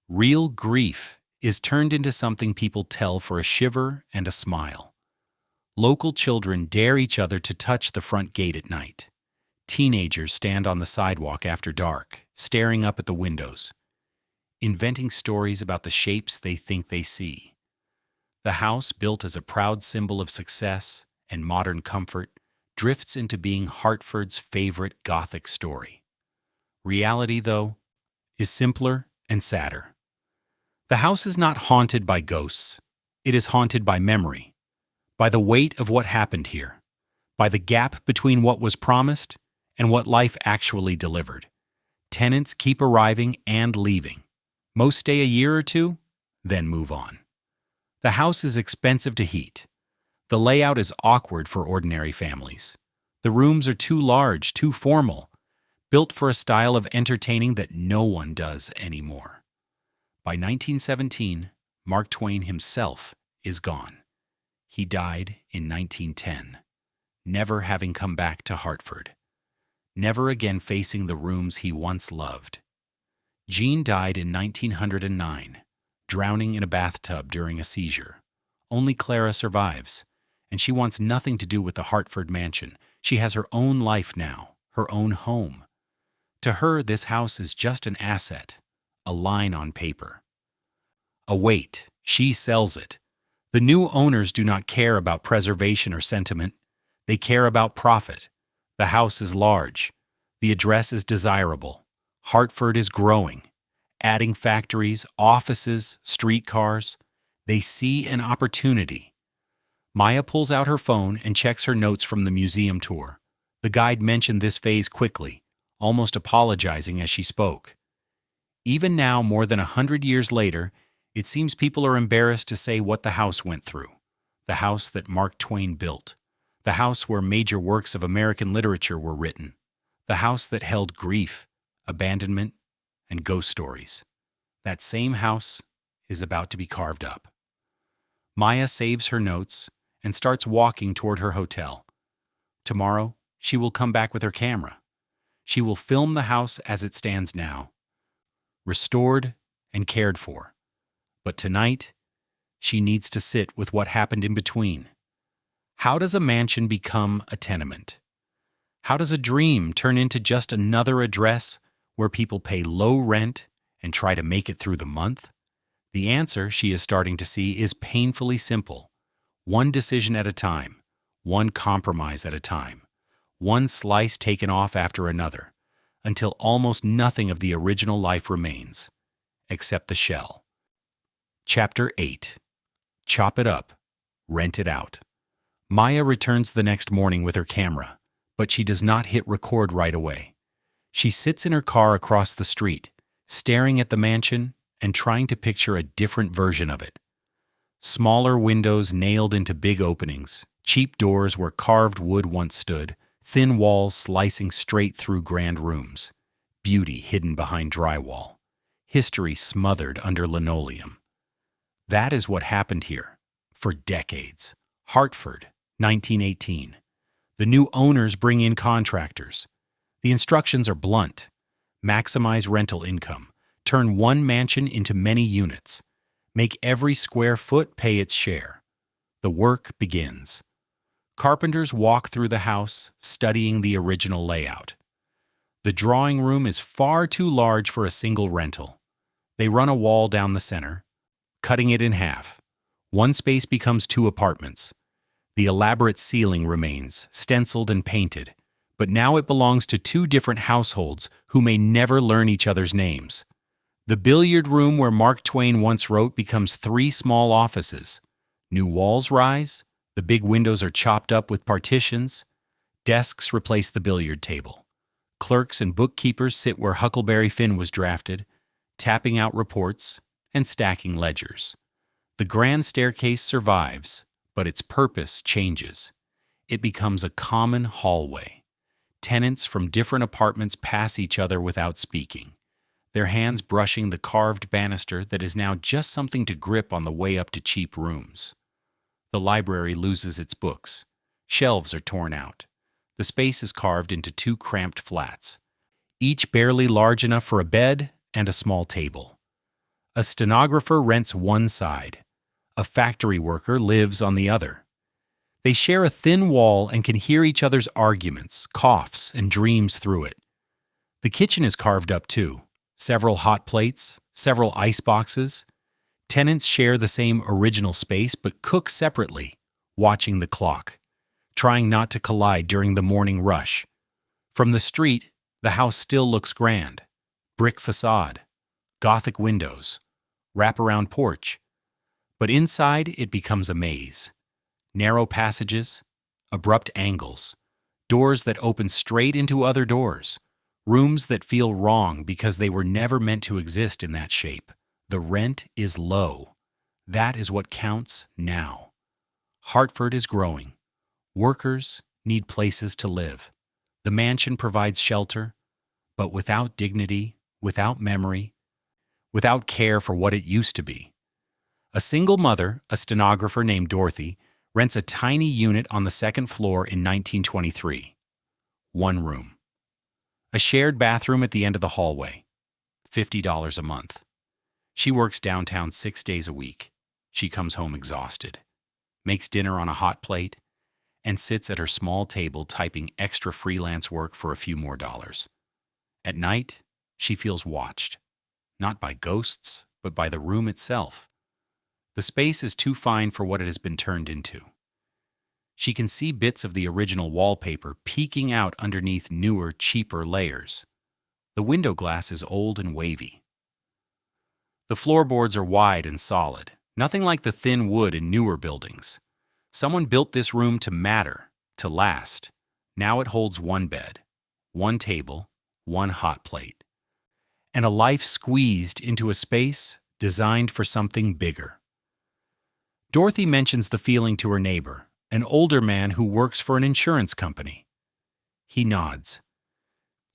Real grief is turned into something people tell for a shiver and a smile. Local children dare each other to touch the front gate at night. Teenagers stand on the sidewalk after dark, staring up at the windows, inventing stories about the shapes they think they see. The house, built as a proud symbol of success and modern comfort, drifts into being Hartford's favorite Gothic story. Reality, though, is simpler and sadder. The house is not haunted by ghosts. It is haunted by memory, by the weight of what happened here, by the gap between what was promised and what life actually delivered. Tenants keep arriving and leaving. Most stay a year or two, then move on. The house is expensive to heat. The layout is awkward for ordinary families. The rooms are too large, too formal, built for a style of entertaining that no one does anymore. By 1917, Mark Twain himself is gone. He died in 1910, never having come back to Hartford, never again facing the rooms he once loved. Jean died in 1909, drowning in a bathtub during a seizure. Only Clara survives, and she wants nothing to do with the Hartford mansion. She has her own life now, her own home. To her, this house is just an asset, a line on paper. A weight, she sells it. The new owners do not care about preservation or sentiment. They care about profit. The house is large. The address is desirable. Hartford is growing, adding factories, offices, streetcars. They see an opportunity. Maya pulls out her phone and checks her notes from the museum tour. The guide mentioned this phase quickly, almost apologizing as she spoke. Even now, more than 100 years later, it seems people are embarrassed to say what the house went through. The house that Mark Twain built. The house where major works of American literature were written. The house that held grief, abandonment, and ghost stories. That same house is about to be carved up. Maya saves her notes and starts walking toward her hotel. Tomorrow, she will come back with her camera. She will film the house as it stands now, restored and cared for. But tonight, she needs to sit with what happened in between. How does a mansion become a tenement? How does a dream turn into just another address where people pay low rent and try to make it through the month? The answer, she is starting to see, is painfully simple. One decision at a time, one compromise at a time, one slice taken off after another, until almost nothing of the original life remains, except the shell. Chapter 8. Chop it up, rent it out. Maya returns the next morning with her camera, but she does not hit record right away. She sits in her car across the street, staring at the mansion and trying to picture a different version of it. Smaller windows nailed into big openings, cheap doors where carved wood once stood, thin walls slicing straight through grand rooms, beauty hidden behind drywall. history smothered under linoleum. That is what happened here for decades. Hartford, 1918. The new owners bring in contractors. The instructions are blunt. Maximize rental income. Turn one mansion into many units. Make every square foot pay its share. The work begins. Carpenters walk through the house, studying the original layout. The drawing room is far too large for a single rental. They run a wall down the center, cutting it in half. One space becomes 2 apartments. The elaborate ceiling remains, stenciled and painted, but now it belongs to 2 different households who may never learn each other's names. The billiard room where Mark Twain once wrote becomes 3 small offices. New walls rise, the big windows are chopped up with partitions, desks replace the billiard table. Clerks and bookkeepers sit where Huckleberry Finn was drafted, tapping out reports and stacking ledgers. The grand staircase survives, but its purpose changes. It becomes a common hallway. Tenants from different apartments pass each other without speaking, their hands brushing the carved banister that is now just something to grip on the way up to cheap rooms. The library loses its books. Shelves are torn out. The space is carved into 2 cramped flats, each barely large enough for a bed and a small table. A stenographer rents one side. A factory worker lives on the other. They share a thin wall and can hear each other's arguments, coughs, and dreams through it. The kitchen is carved up too. Several hot plates, several ice boxes. Tenants share the same original space but cook separately, watching the clock, trying not to collide during the morning rush. From the street, the house still looks grand. Brick facade, Gothic windows, wraparound porch. But inside it becomes a maze. Narrow passages, abrupt angles, doors that open straight into other doors, rooms that feel wrong because they were never meant to exist in that shape. The rent is low. That is what counts now. Hartford is growing. Workers need places to live. The mansion provides shelter, but without dignity, without memory, without care for what it used to be. A single mother, a stenographer named Dorothy, rents a tiny unit on the 2nd floor in 1923. 1 room. A shared bathroom at the end of the hallway. $50 a month. She works downtown 6 days a week. She comes home exhausted, makes dinner on a hot plate, and sits at her small table typing extra freelance work for a few more dollars. At night, she feels watched, not by ghosts, but by the room itself. The space is too fine for what it has been turned into. She can see bits of the original wallpaper peeking out underneath newer, cheaper layers. The window glass is old and wavy. The floorboards are wide and solid, nothing like the thin wood in newer buildings. Someone built this room to matter, to last. Now it holds 1 bed, 1 table, 1 hot plate, and a life squeezed into a space designed for something bigger. Dorothy mentions the feeling to her neighbor, an older man who works for an insurance company. He nods.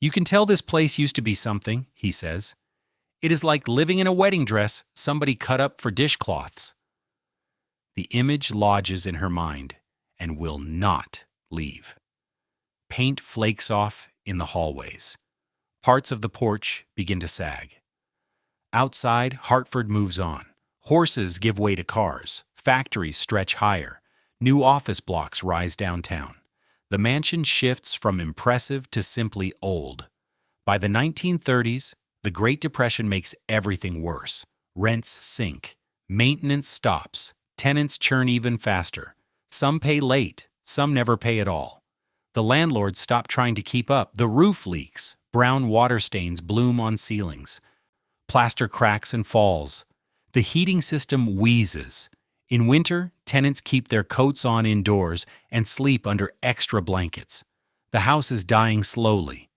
"You can tell this place used to be something," he says. "It is like living in a wedding dress somebody cut up for dishcloths." The image lodges in her mind and will not leave. Paint flakes off in the hallways. Parts of the porch begin to sag. Outside, Hartford moves on. Horses give way to cars. Factories stretch higher. New office blocks rise downtown. The mansion shifts from impressive to simply old. By the 1930s, the Great Depression makes everything worse. Rents sink. Maintenance stops. Tenants churn even faster. Some pay late. Some never pay at all. The landlords stop trying to keep up. The roof leaks. Brown water stains bloom on ceilings. Plaster cracks and falls. The heating system wheezes. In winter, tenants keep their coats on indoors and sleep under extra blankets. The house is dying slowly,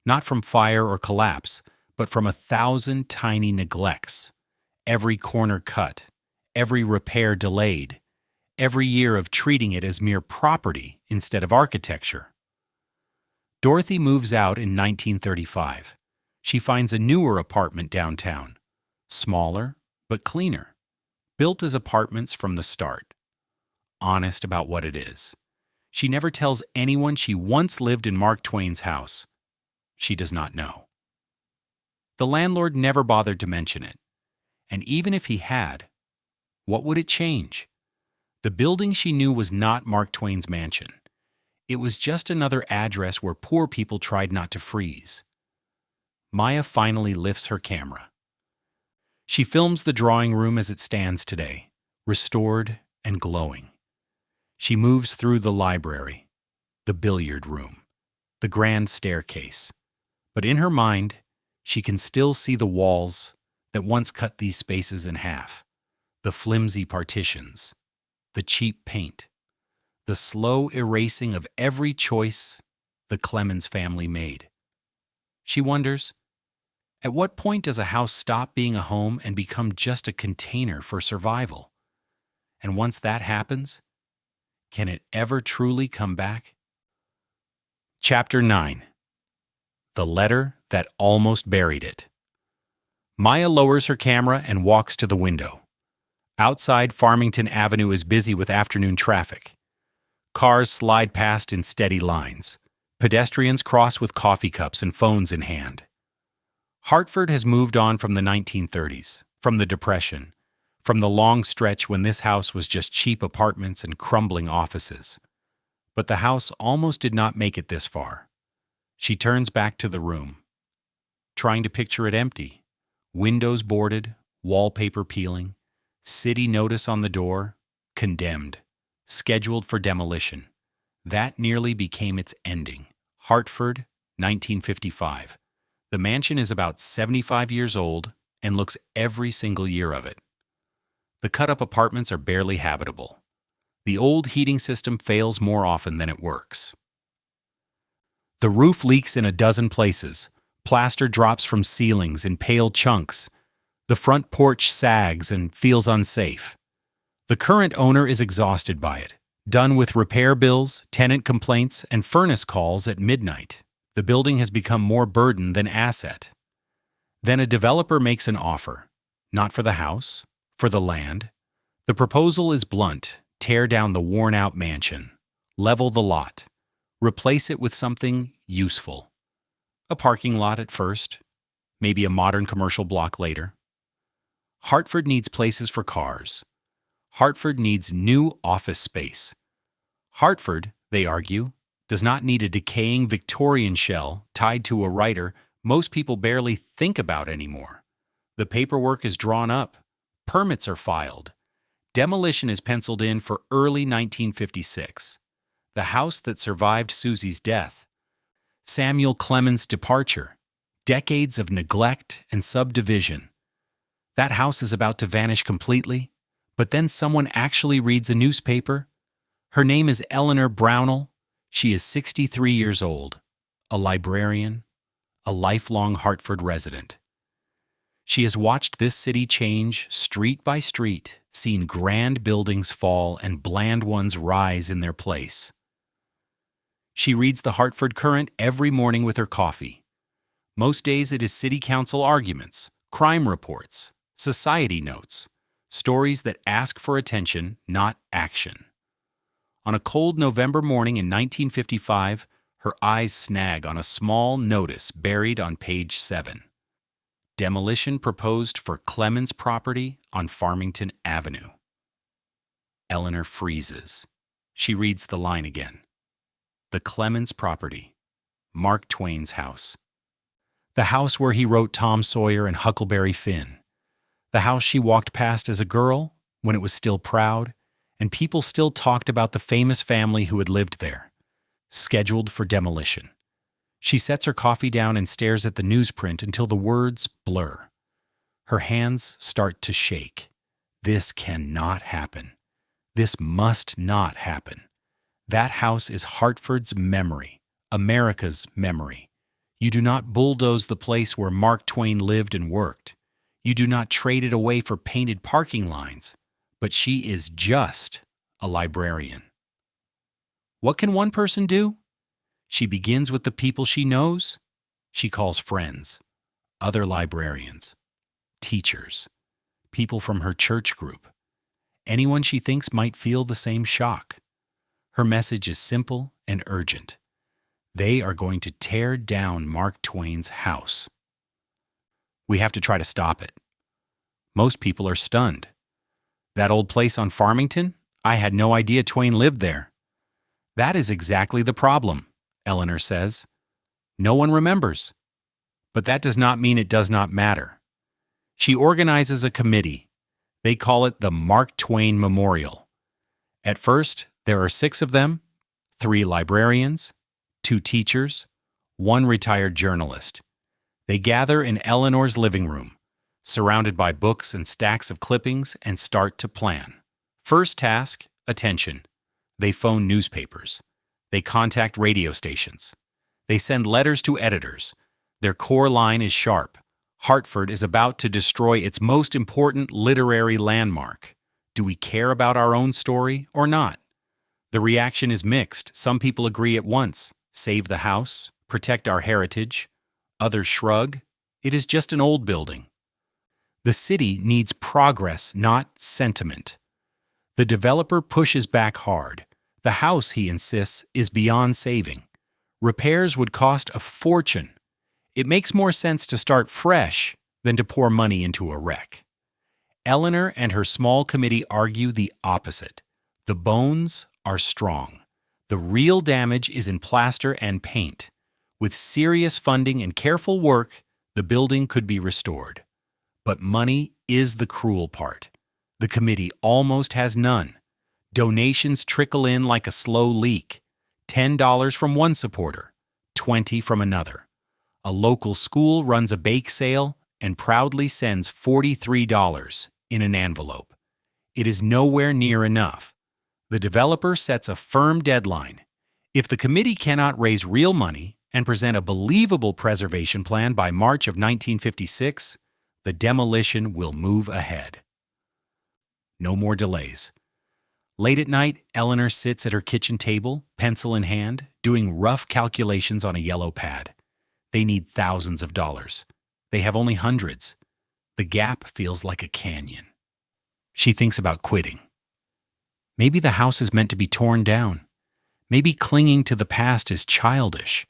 not from fire or collapse, but from 1,000 tiny neglects. Every corner cut, every repair delayed, every year of treating it as mere property instead of architecture. Dorothy moves out in 1935. She finds a newer apartment downtown, Smaller, but cleaner. Built as apartments from the start. Honest about what it is. She never tells anyone she once lived in Mark Twain's house. She does not know. The landlord never bothered to mention it. And even if he had, what would it change? The building she knew was not Mark Twain's mansion. It was just another address where poor people tried not to freeze. Maya finally lifts her camera. She films the drawing room as it stands today, restored and glowing. She moves through the library, the billiard room, the grand staircase. But in her mind, she can still see the walls that once cut these spaces in half, the flimsy partitions, the cheap paint, the slow erasing of every choice the Clemenses family made. She wonders, at what point does a house stop being a home and become just a container for survival? And once that happens, can it ever truly come back? Chapter 9. The Letter That Almost Buried It. Maya lowers her camera and walks to the window. Outside, Farmington Avenue is busy with afternoon traffic. Cars slide past in steady lines. Pedestrians cross with coffee cups and phones in hand. Hartford has moved on from the 1930s, from the Depression, from the long stretch when this house was just cheap apartments and crumbling offices. But the house almost did not make it this far. She turns back to the room, trying to picture it empty. Windows boarded, wallpaper peeling, city notice on the door, condemned, scheduled for demolition. That nearly became its ending. Hartford, 1955. The mansion is about 75 years old and looks every single year of it. The cut-up apartments are barely habitable. The old heating system fails more often than it works. The roof leaks in a dozen places. Plaster drops from ceilings in pale chunks. The front porch sags and feels unsafe. The current owner is exhausted by it, done with repair bills, tenant complaints, and furnace calls at midnight. The building has become more burden than asset. Then a developer makes an offer, not for the house, for the land. The proposal is blunt: tear down the worn-out mansion, level the lot, replace it with something useful. A parking lot at first, maybe a modern commercial block later. Hartford needs places for cars. Hartford needs new office space. Hartford, they argue, does not need a decaying Victorian shell tied to a writer most people barely think about anymore. The paperwork is drawn up. Permits are filed. Demolition is penciled in for early 1956. The house that survived Susy's death. Samuel Clemens' departure. Decades of neglect and subdivision. That house is about to vanish completely, but then someone actually reads a newspaper. Her name is Eleanor Brownell. She is 63 years old, a librarian, a lifelong Hartford resident. She has watched this city change street by street, seen grand buildings fall and bland ones rise in their place. She reads the Hartford Courant every morning with her coffee. Most days it is city council arguments, crime reports, society notes, stories that ask for attention, not action. On a cold November morning in 1955, her eyes snag on a small notice buried on page 7. Demolition proposed for Clemens property on Farmington Avenue. Eleanor freezes. She reads the line again. The Clemens property. Mark Twain's house. The house where he wrote Tom Sawyer and Huckleberry Finn. The house she walked past as a girl, when it was still proud, and people still talked about the famous family who had lived there. Scheduled for demolition. She sets her coffee down and stares at the newsprint until the words blur. Her hands start to shake. This cannot happen. This must not happen. That house is Hartford's memory, America's memory. You do not bulldoze the place where Mark Twain lived and worked. You do not trade it away for painted parking lines. But she is just a librarian. What can one person do? She begins with the people she knows. She calls friends, other librarians, teachers, people from her church group, anyone she thinks might feel the same shock. Her message is simple and urgent. They are going to tear down Mark Twain's house. We have to try to stop it. Most people are stunned. That old place on Farmington? I had no idea Twain lived there. That is exactly the problem, Eleanor says. No one remembers. But that does not mean it does not matter. She organizes a committee. They call it the Mark Twain Memorial. At first, there are 6 of them, 3 librarians, 2 teachers, 1 retired journalist. They gather in Eleanor's living room, surrounded by books and stacks of clippings, and start to plan. First task, attention. They phone newspapers. They contact radio stations. They send letters to editors. Their core line is sharp. Hartford is about to destroy its most important literary landmark. Do we care about our own story or not? The reaction is mixed. Some people agree at once. Save the house, protect our heritage. Others shrug. It is just an old building. The city needs progress, not sentiment. The developer pushes back hard. The house, he insists, is beyond saving. Repairs would cost a fortune. It makes more sense to start fresh than to pour money into a wreck. Eleanor and her small committee argue the opposite. The bones are strong. The real damage is in plaster and paint. With serious funding and careful work, the building could be restored. But money is the cruel part. The committee almost has none. Donations trickle in like a slow leak. $10 from one supporter, $20 from another. A local school runs a bake sale and proudly sends $43 in an envelope. It is nowhere near enough. The developer sets a firm deadline. If the committee cannot raise real money and present a believable preservation plan by March of 1956, the demolition will move ahead. No more delays. Late at night, Eleanor sits at her kitchen table, pencil in hand, doing rough calculations on a yellow pad. They need thousands of dollars. They have only hundreds. The gap feels like a canyon. She thinks about quitting. Maybe the house is meant to be torn down. Maybe clinging to the past is childish.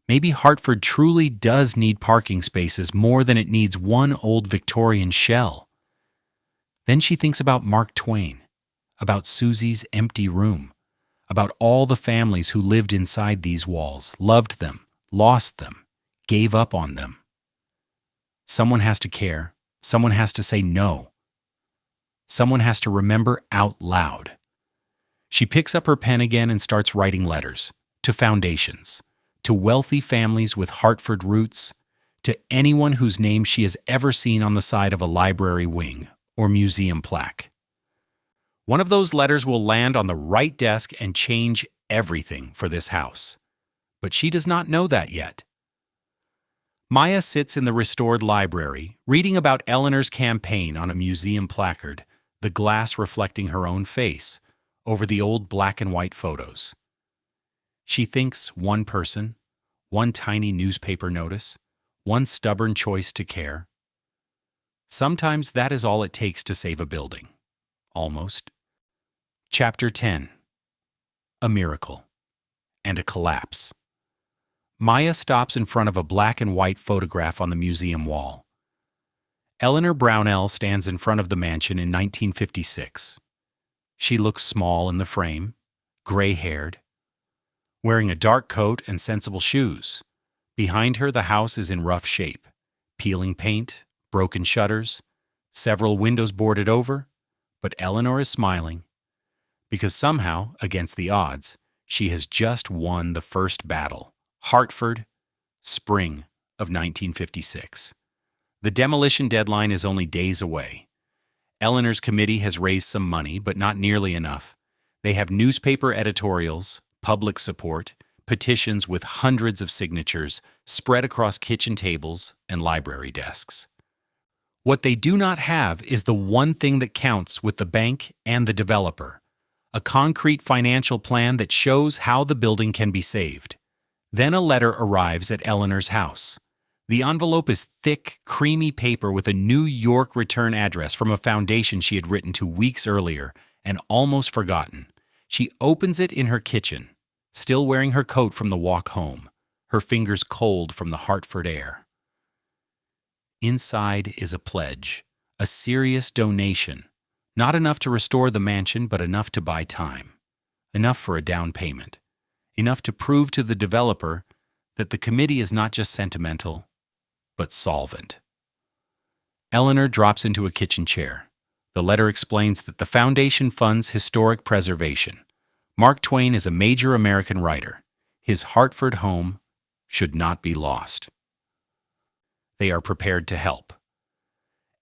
Maybe Hartford truly does need parking spaces more than it needs one old Victorian shell. Then she thinks about Mark Twain, about Susy's empty room, about all the families who lived inside these walls, loved them, lost them, gave up on them. Someone has to care. Someone has to say no. Someone has to remember out loud. She picks up her pen again and starts writing letters to foundations, to wealthy families with Hartford roots, to anyone whose name she has ever seen on the side of a library wing or museum plaque. One of those letters will land on the right desk and change everything for this house. But she does not know that yet. Maya sits in the restored library, reading about Eleanor's campaign on a museum placard, the glass reflecting her own face, over the old black and white photos. She thinks one person, one tiny newspaper notice, one stubborn choice to care. Sometimes that is all it takes to save a building. Almost. Chapter 10. A miracle. And a collapse. Maya stops in front of a black and white photograph on the museum wall. Eleanor Brownell stands in front of the mansion in 1956. She looks small in the frame, gray-haired, wearing a dark coat and sensible shoes. Behind her, the house is in rough shape, peeling paint, broken shutters, several windows boarded over, but Eleanor is smiling because somehow, against the odds, she has just won the first battle. Hartford, spring of 1956. The demolition deadline is only days away. Eleanor's committee has raised some money, but not nearly enough. They have newspaper editorials, public support, petitions with hundreds of signatures spread across kitchen tables and library desks. What they do not have is the one thing that counts with the bank and the developer, a concrete financial plan that shows how the building can be saved. Then a letter arrives at Eleanor's house. The envelope is thick, creamy paper with a New York return address from a foundation she had written 2 weeks earlier and almost forgotten. She opens it in her kitchen, still wearing her coat from the walk home, her fingers cold from the Hartford air. Inside is a pledge, a serious donation, not enough to restore the mansion, but enough to buy time, enough for a down payment, enough to prove to the developer that the committee is not just sentimental, but solvent. Eleanor drops into a kitchen chair. The letter explains that the foundation funds historic preservation. Mark Twain is a major American writer. His Hartford home should not be lost. They are prepared to help.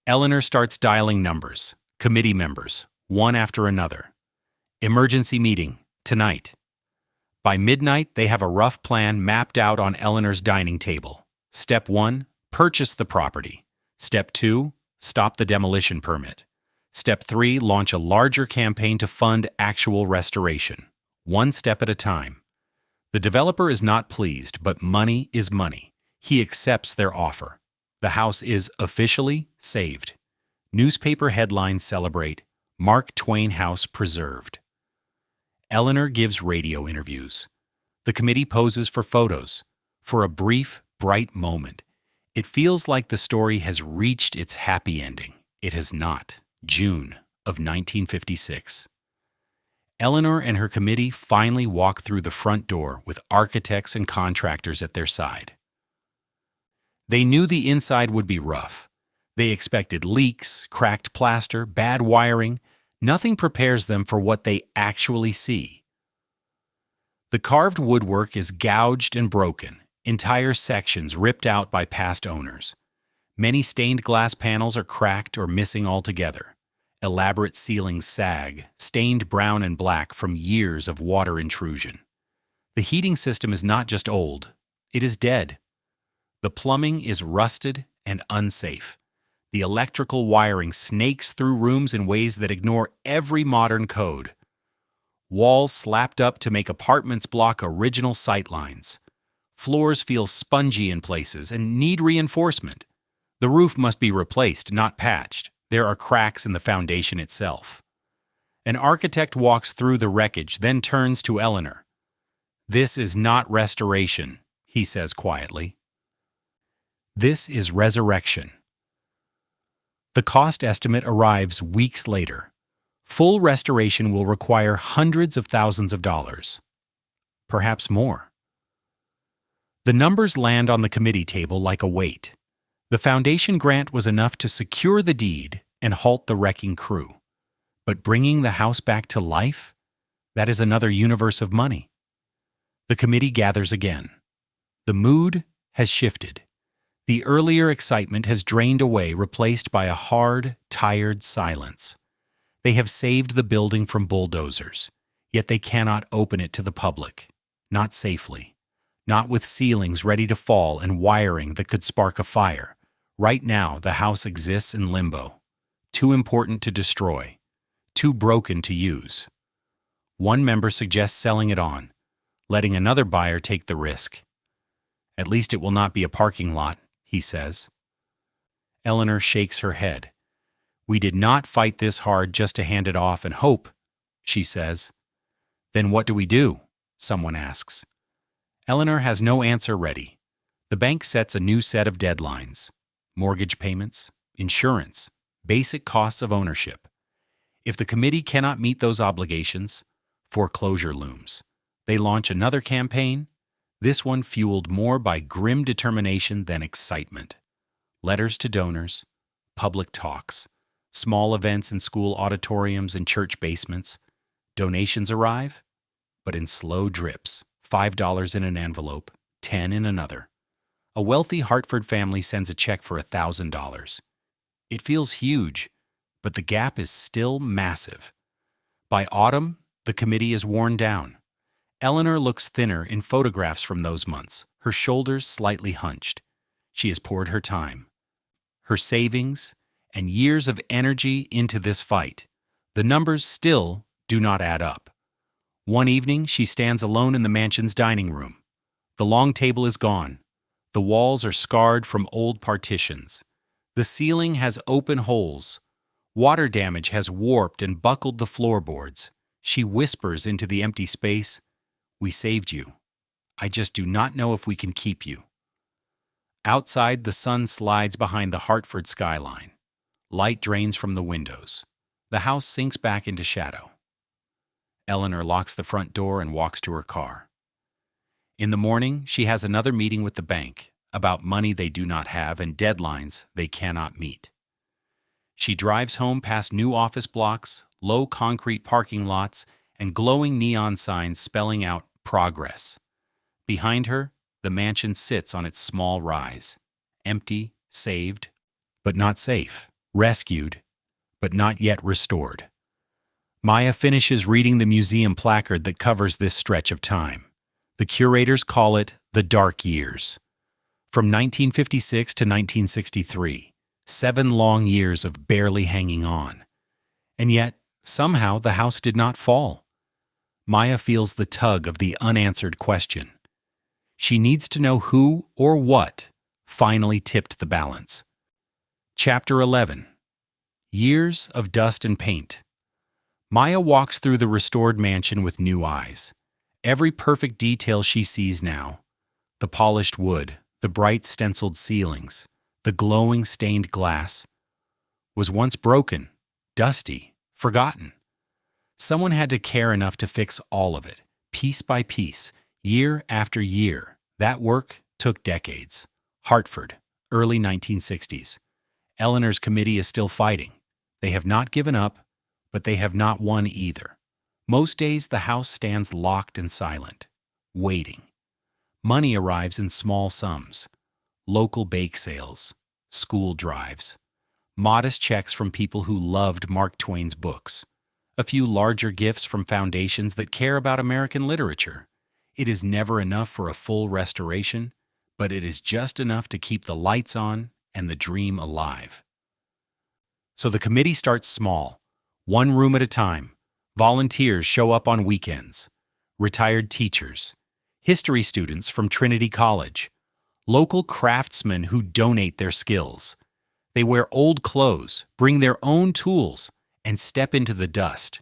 Eleanor starts dialing numbers, committee members, one after another. Emergency meeting, tonight. By midnight, they have a rough plan mapped out on Eleanor's dining table. Step 1, purchase the property. Step 2, stop the demolition permit. Step 3, launch a larger campaign to fund actual restoration. One step at a time. The developer is not pleased, but money is money. He accepts their offer. The house is officially saved. Newspaper headlines celebrate Mark Twain House preserved. Eleanor gives radio interviews. The committee poses for photos. For a brief, bright moment, it feels like the story has reached its happy ending. It has not. June of 1956. Eleanor and her committee finally walk through the front door with architects and contractors at their side. They knew the inside would be rough. They expected leaks, cracked plaster, bad wiring. Nothing prepares them for what they actually see. The carved woodwork is gouged and broken, entire sections ripped out by past owners. Many stained glass panels are cracked or missing altogether. Elaborate ceilings sag, stained brown and black from years of water intrusion. The heating system is not just old, it is dead. The plumbing is rusted and unsafe. The electrical wiring snakes through rooms in ways that ignore every modern code. Walls slapped up to make apartments block original sightlines. Floors feel spongy in places and need reinforcement. The roof must be replaced, not patched. There are cracks in the foundation itself. An architect walks through the wreckage, then turns to Eleanor. "This is not restoration," he says quietly. "This is resurrection." The cost estimate arrives weeks later. Full restoration will require hundreds of thousands of dollars. Perhaps more. The numbers land on the committee table like a weight. The foundation grant was enough to secure the deed and halt the wrecking crew. But bringing the house back to life? That is another universe of money. The committee gathers again. The mood has shifted. The earlier excitement has drained away, replaced by a hard, tired silence. They have saved the building from bulldozers, yet they cannot open it to the public. Not safely. Not with ceilings ready to fall and wiring that could spark a fire. Right now, the house exists in limbo. Too important to destroy. Too broken to use. One member suggests selling it on, letting another buyer take the risk. "At least it will not be a parking lot," he says. Eleanor shakes her head. "We did not fight this hard just to hand it off and hope," she says. "Then what do we do?" someone asks. Eleanor has no answer ready. The bank sets a new set of deadlines. Mortgage payments, insurance, basic costs of ownership. If the committee cannot meet those obligations, foreclosure looms. They launch another campaign, this one fueled more by grim determination than excitement. Letters to donors, public talks, small events in school auditoriums and church basements. Donations arrive, but in slow drips, $5 in an envelope, $10 in another. A wealthy Hartford family sends a check for $1,000. It feels huge, but the gap is still massive. By autumn, the committee is worn down. Eleanor looks thinner in photographs from those months, her shoulders slightly hunched. She has poured her time, her savings, and years of energy into this fight. The numbers still do not add up. One evening, she stands alone in the mansion's dining room. The long table is gone. The walls are scarred from old partitions. The ceiling has open holes. Water damage has warped and buckled the floorboards. She whispers into the empty space, "We saved you. I just do not know if we can keep you." Outside, the sun slides behind the Hartford skyline. Light drains from the windows. The house sinks back into shadow. Eleanor locks the front door and walks to her car. In the morning, she has another meeting with the bank about money they do not have and deadlines they cannot meet. She drives home past new office blocks, low concrete parking lots, and glowing neon signs spelling out progress. Behind her, the mansion sits on its small rise, empty, saved, but not safe, rescued, but not yet restored. Maya finishes reading the museum placard that covers this stretch of time. The curators call it the Dark Years. From 1956 to 1963, 7 long years of barely hanging on. And yet, somehow the house did not fall. Maya feels the tug of the unanswered question. She needs to know who or what finally tipped the balance. Chapter 11. Years of Dust and Paint. Maya walks through the restored mansion with new eyes. Every perfect detail she sees now, the polished wood, the bright stenciled ceilings, the glowing stained glass, was once broken, dusty, forgotten. Someone had to care enough to fix all of it, piece by piece, year after year. That work took decades. Hartford, early 1960s. Eleanor's committee is still fighting. They have not given up, but they have not won either. Most days the house stands locked and silent, waiting. Money arrives in small sums. Local bake sales, school drives, modest checks from people who loved Mark Twain's books, a few larger gifts from foundations that care about American literature. It is never enough for a full restoration, but it is just enough to keep the lights on and the dream alive. So the committee starts small, one room at a time. Volunteers show up on weekends. Retired teachers, history students from Trinity College, local craftsmen who donate their skills. They wear old clothes, bring their own tools, and step into the dust.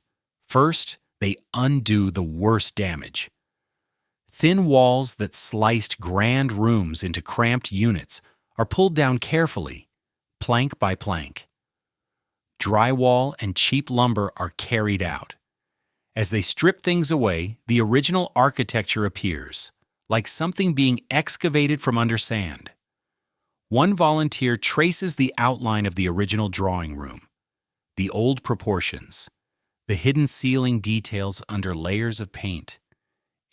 First, they undo the worst damage. Thin walls that sliced grand rooms into cramped units are pulled down carefully, plank by plank. Drywall and cheap lumber are carried out. As they strip things away, the original architecture appears, like something being excavated from under sand. One volunteer traces the outline of the original drawing room, the old proportions, the hidden ceiling details under layers of paint.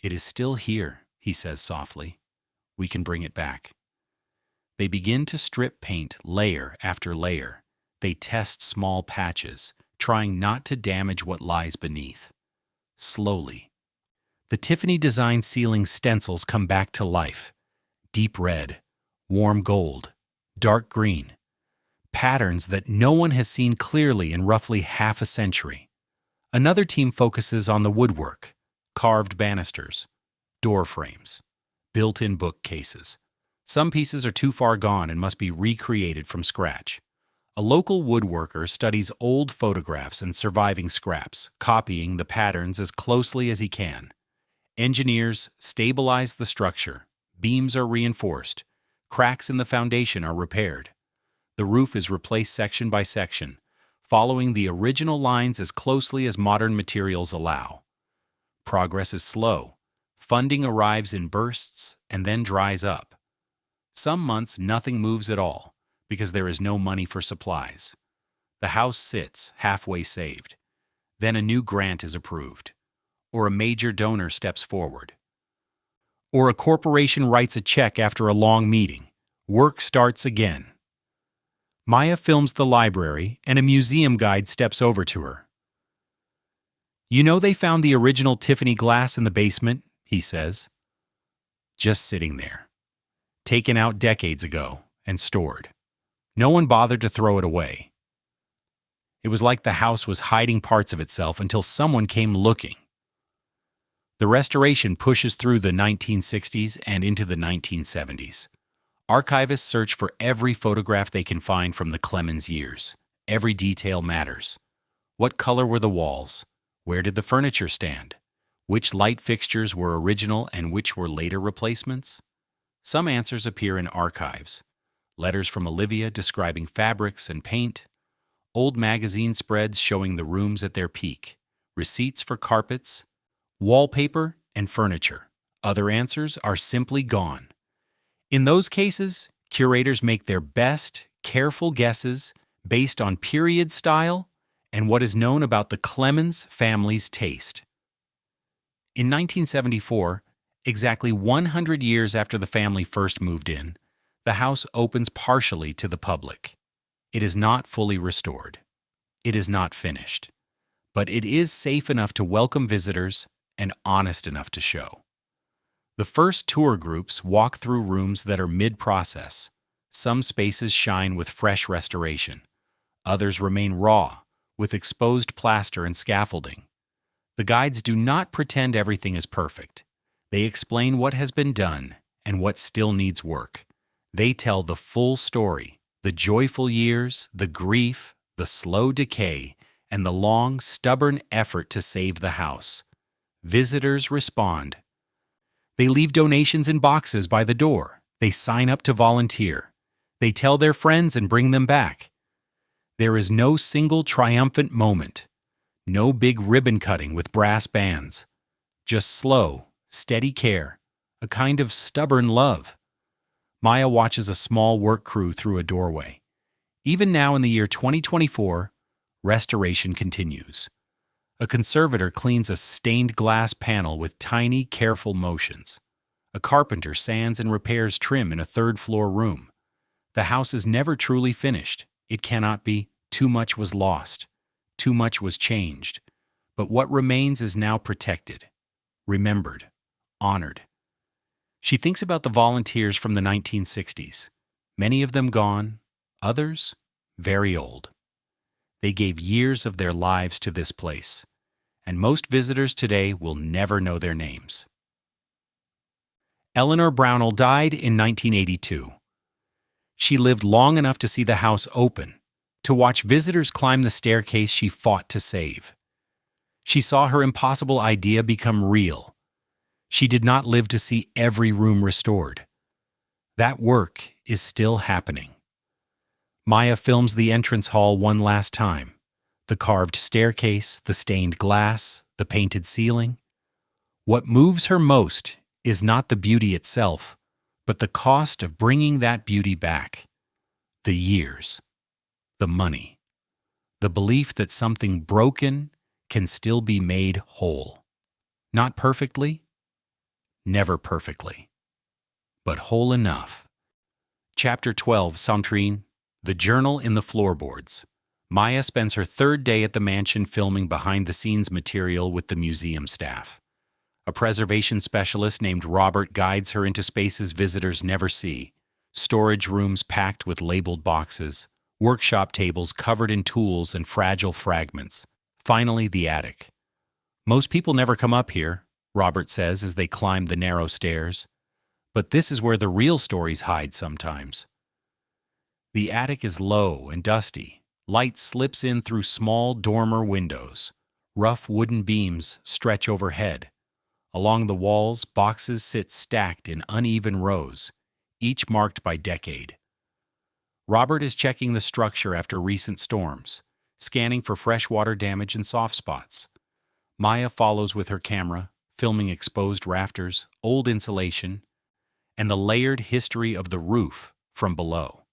"It is still here," he says softly. "We can bring it back." They begin to strip paint layer after layer. They test small patches, trying not to damage what lies beneath. Slowly, the Tiffany design ceiling stencils come back to life. Deep red, warm gold, dark green. Patterns that no one has seen clearly in roughly half a century. Another team focuses on the woodwork, carved banisters, door frames, built-in bookcases. Some pieces are too far gone and must be recreated from scratch. A local woodworker studies old photographs and surviving scraps, copying the patterns as closely as he can. Engineers stabilize the structure. Beams are reinforced. Cracks in the foundation are repaired. The roof is replaced section by section, following the original lines as closely as modern materials allow. Progress is slow. Funding arrives in bursts and then dries up. Some months nothing moves at all, because there is no money for supplies. The house sits, halfway saved. Then a new grant is approved, or a major donor steps forward, or a corporation writes a check after a long meeting. Work starts again. Maya films the library, and a museum guide steps over to her. "You know they found the original Tiffany glass in the basement," he says. "Just sitting there. Taken out decades ago and stored. No one bothered to throw it away. It was like the house was hiding parts of itself until someone came looking." The restoration pushes through the 1960s and into the 1970s. Archivists search for every photograph they can find from the Clemenses years. Every detail matters. What color were the walls? Where did the furniture stand? Which light fixtures were original and which were later replacements? Some answers appear in archives. Letters from Olivia describing fabrics and paint, old magazine spreads showing the rooms at their peak, receipts for carpets, wallpaper, and furniture. Other answers are simply gone. In those cases, curators make their best, careful guesses based on period style and what is known about the Clemenses family's taste. In 1974, exactly 100 years after the family first moved in, the house opens partially to the public. It is not fully restored. It is not finished. But it is safe enough to welcome visitors and honest enough to show. The first tour groups walk through rooms that are mid-process. Some spaces shine with fresh restoration. Others remain raw, with exposed plaster and scaffolding. The guides do not pretend everything is perfect. They explain what has been done and what still needs work. They tell the full story, the joyful years, the grief, the slow decay, and the long, stubborn effort to save the house. Visitors respond. They leave donations in boxes by the door. They sign up to volunteer. They tell their friends and bring them back. There is no single triumphant moment. No big ribbon cutting with brass bands. Just slow, steady care, a kind of stubborn love. Maya watches a small work crew through a doorway. Even now in the year 2024, restoration continues. A conservator cleans a stained glass panel with tiny, careful motions. A carpenter sands and repairs trim in a third-floor room. The house is never truly finished. It cannot be. Too much was lost. Too much was changed. But what remains is now protected, remembered, honored. She thinks about the volunteers from the 1960s, many of them gone, others very old. They gave years of their lives to this place, and most visitors today will never know their names. Eleanor Brownell died in 1982. She lived long enough to see the house open, to watch visitors climb the staircase she fought to save. She saw her impossible idea become real. She did not live to see every room restored. That work is still happening. Maya films the entrance hall one last time. The carved staircase, the stained glass, the painted ceiling. What moves her most is not the beauty itself, but the cost of bringing that beauty back. The years. The money. The belief that something broken can still be made whole. Not perfectly, never perfectly, but whole enough. Chapter 12, Centrine, The Journal in the Floorboards. Maya spends her third day at the mansion filming behind-the-scenes material with the museum staff. A preservation specialist named Robert guides her into spaces visitors never see. Storage rooms packed with labeled boxes. Workshop tables covered in tools and fragile fragments. Finally, the attic. Most people never come up here, Robert says as they climb the narrow stairs. But this is where the real stories hide sometimes. The attic is low and dusty. Light slips in through small dormer windows. Rough wooden beams stretch overhead. Along the walls, boxes sit stacked in uneven rows, each marked by decade. Robert is checking the structure after recent storms, scanning for freshwater damage and soft spots. Maya follows with her camera, filming exposed rafters, old insulation, and the layered history of the roof from below.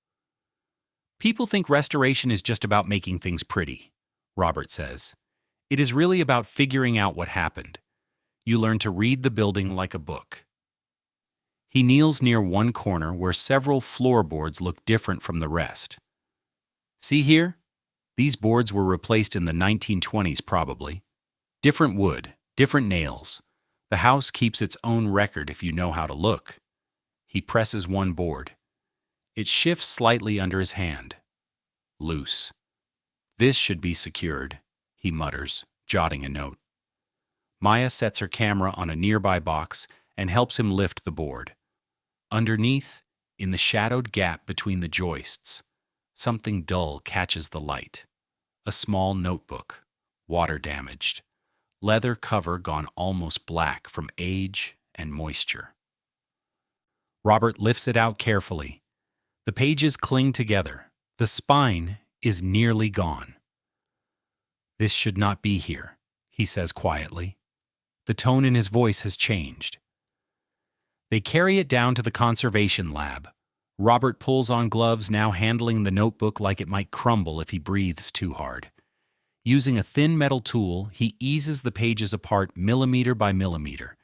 People think restoration is just about making things pretty, Robert says. It is really about figuring out what happened. You learn to read the building like a book. He kneels near one corner where several floorboards look different from the rest. See here? These boards were replaced in the 1920s probably. Different wood, different nails. The house keeps its own record if you know how to look. He presses one board. It shifts slightly under his hand. Loose. This should be secured, he mutters, jotting a note. Maya sets her camera on a nearby box and helps him lift the board. Underneath, In the shadowed gap between the joists, something dull catches the light. A small notebook, water damaged, leather cover gone almost black from age and moisture. Robert lifts it out carefully. The pages cling together. The spine is nearly gone. "This should not be here," he says quietly. The tone in his voice has changed. They carry it down to the conservation lab. Robert pulls on gloves, now handling the notebook like it might crumble if he breathes too hard. Using a thin metal tool, he eases the pages apart millimeter by millimeter.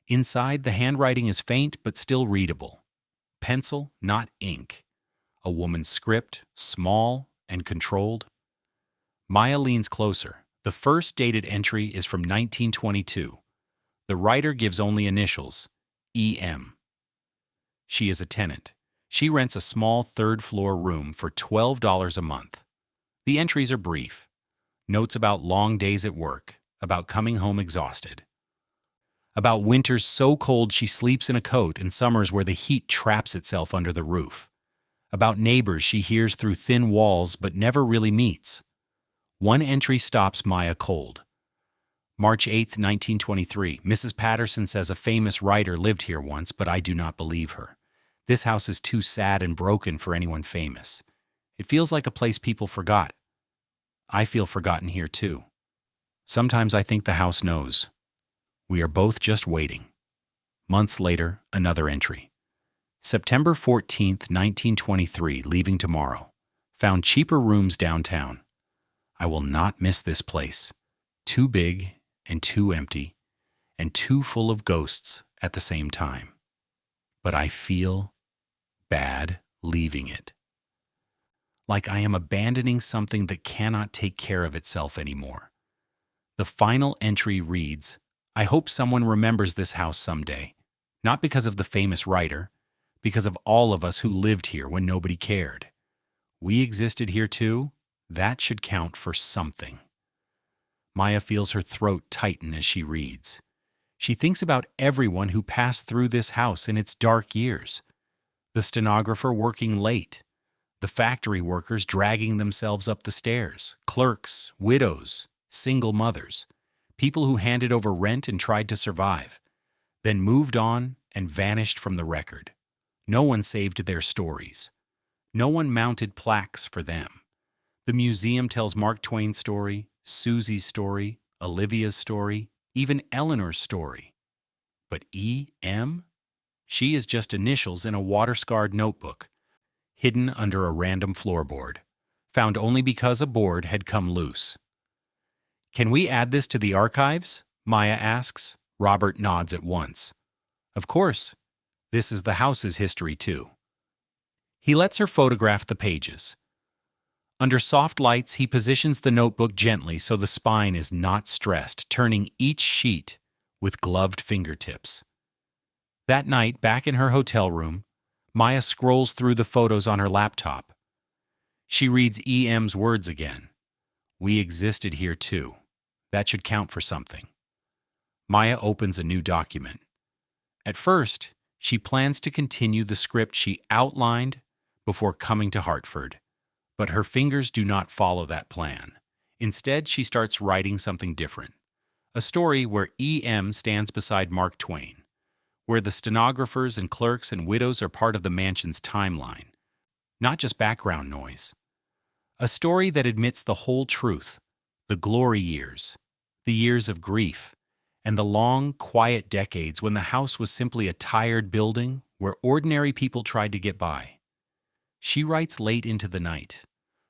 Inside, the handwriting is faint but still readable. Pencil, not ink. A woman's script, small and controlled. Maya leans closer. The first dated entry is from 1922. The writer gives only initials, E.M. She is a tenant. She rents a small third-floor room for $12 a month. The entries are brief. Notes about long days at work, about coming home exhausted. About winters so cold she sleeps in a coat and summers where the heat traps itself under the roof. About neighbors she hears through thin walls but never really meets. One entry stops Maya cold. March 8, 1923. Mrs. Patterson says a famous writer lived here once, but I do not believe her. This house is too sad and broken for anyone famous. It feels like a place people forgot. I feel forgotten here too. Sometimes I think the house knows. We are both just waiting. Months later, another entry. September 14th, 1923, leaving tomorrow. Found cheaper rooms downtown. I will not miss this place. Too big and too empty and too full of ghosts at the same time. But I feel bad leaving it. Like I am abandoning something that cannot take care of itself anymore. The final entry reads, I hope someone remembers this house someday, not because of the famous writer, because of all of us who lived here when nobody cared. We existed here too. That should count for something. Maya feels her throat tighten as she reads. She thinks about everyone who passed through this house in its dark years. The stenographer working late, the factory workers dragging themselves up the stairs, clerks, widows, single mothers, people who handed over rent and tried to survive, then moved on and vanished from the record. No one saved their stories. No one mounted plaques for them. The museum tells Mark Twain's story, Susy's story, Olivia's story, even Eleanor's story. But E.M.? She is just initials in a water-scarred notebook, hidden under a random floorboard, found only because a board had come loose. Can we add this to the archives? Maya asks. Robert nods at once. Of course. This is the house's history too. He lets her photograph the pages. Under soft lights, he positions the notebook gently so the spine is not stressed, turning each sheet with gloved fingertips. That night, back in her hotel room, Maya scrolls through the photos on her laptop. She reads E.M.'s words again. We existed here too. That should count for something. Maya opens a new document. At first, she plans to continue the script she outlined before coming to Hartford. But her fingers do not follow that plan. Instead, she starts writing something different. A story where E.M. stands beside Mark Twain, where the stenographers and clerks and widows are part of the mansion's timeline, not just background noise. A story that admits the whole truth, the glory years, the years of grief, and the long, quiet decades when the house was simply a tired building where ordinary people tried to get by. She writes late into the night.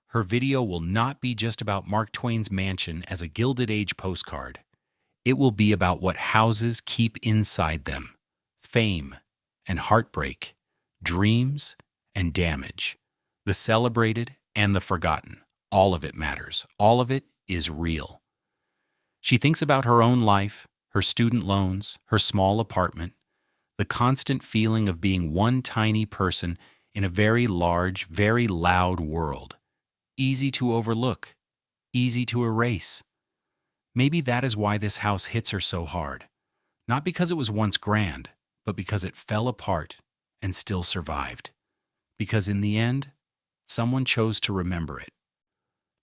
Her video will not be just about Mark Twain's mansion as a Gilded Age postcard. It will be about what houses keep inside them. Fame and heartbreak, dreams and damage, the celebrated and the forgotten. All of it matters. All of it is real. She thinks about her own life, her student loans, her small apartment, the constant feeling of being one tiny person in a very large, very loud world. Easy to overlook, easy to erase. Maybe that is why this house hits her so hard. Not because it was once grand, but because it fell apart and still survived. because in the end, someone chose to remember it.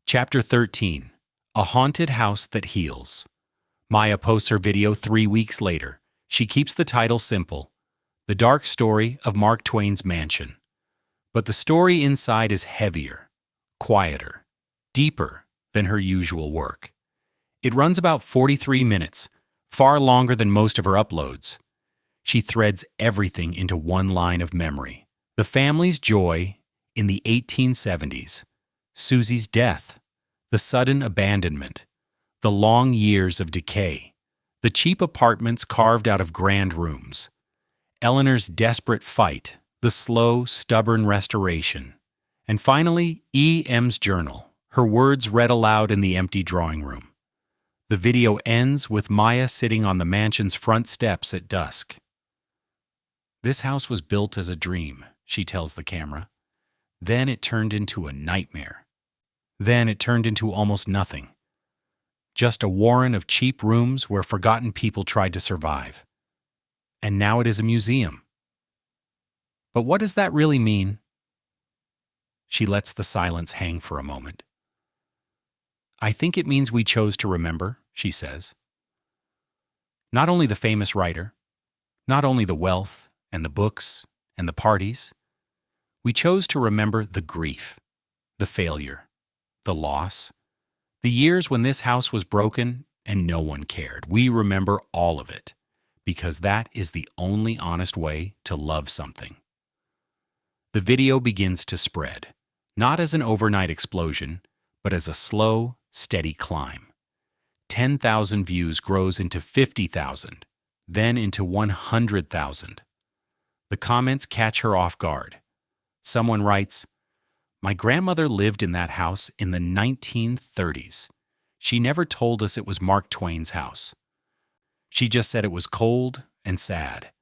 Chapter 13. A Haunted House That Heals. Maya posts her video 3 weeks later. She keeps the title simple, The Dark Story of Mark Twain's Mansion. But the story inside is heavier, quieter, deeper than her usual work. It runs about 43 minutes, far longer than most of her uploads. She threads everything into one line of memory. The family's joy in the 1870s, Susy's death, the sudden abandonment, the long years of decay, the cheap apartments carved out of grand rooms, Eleanor's desperate fight, the slow, stubborn restoration, and finally, E.M.'s journal, her words read aloud in the empty drawing room. The video ends with Maya sitting on the mansion's front steps at dusk. This house was built as a dream, she tells the camera. Then it turned into a nightmare. Then it turned into almost nothing. Just a warren of cheap rooms where forgotten people tried to survive. And now it is a museum. But what does that really mean? She lets the silence hang for a moment. I think it means we chose to remember, she says. Not only the famous writer, not only the wealth and the books and the parties, we chose to remember the grief, the failure, the loss, the years when this house was broken and no one cared. We remember all of it, because that is the only honest way to love something. The video begins to spread, not as an overnight explosion, but as a slow, steady climb. 10,000 views grows into 50,000, then into 100,000. The comments catch her off guard. Someone writes, "My grandmother lived in that house in the 1930s. She never told us it was Mark Twain's house. She just said it was cold and sad.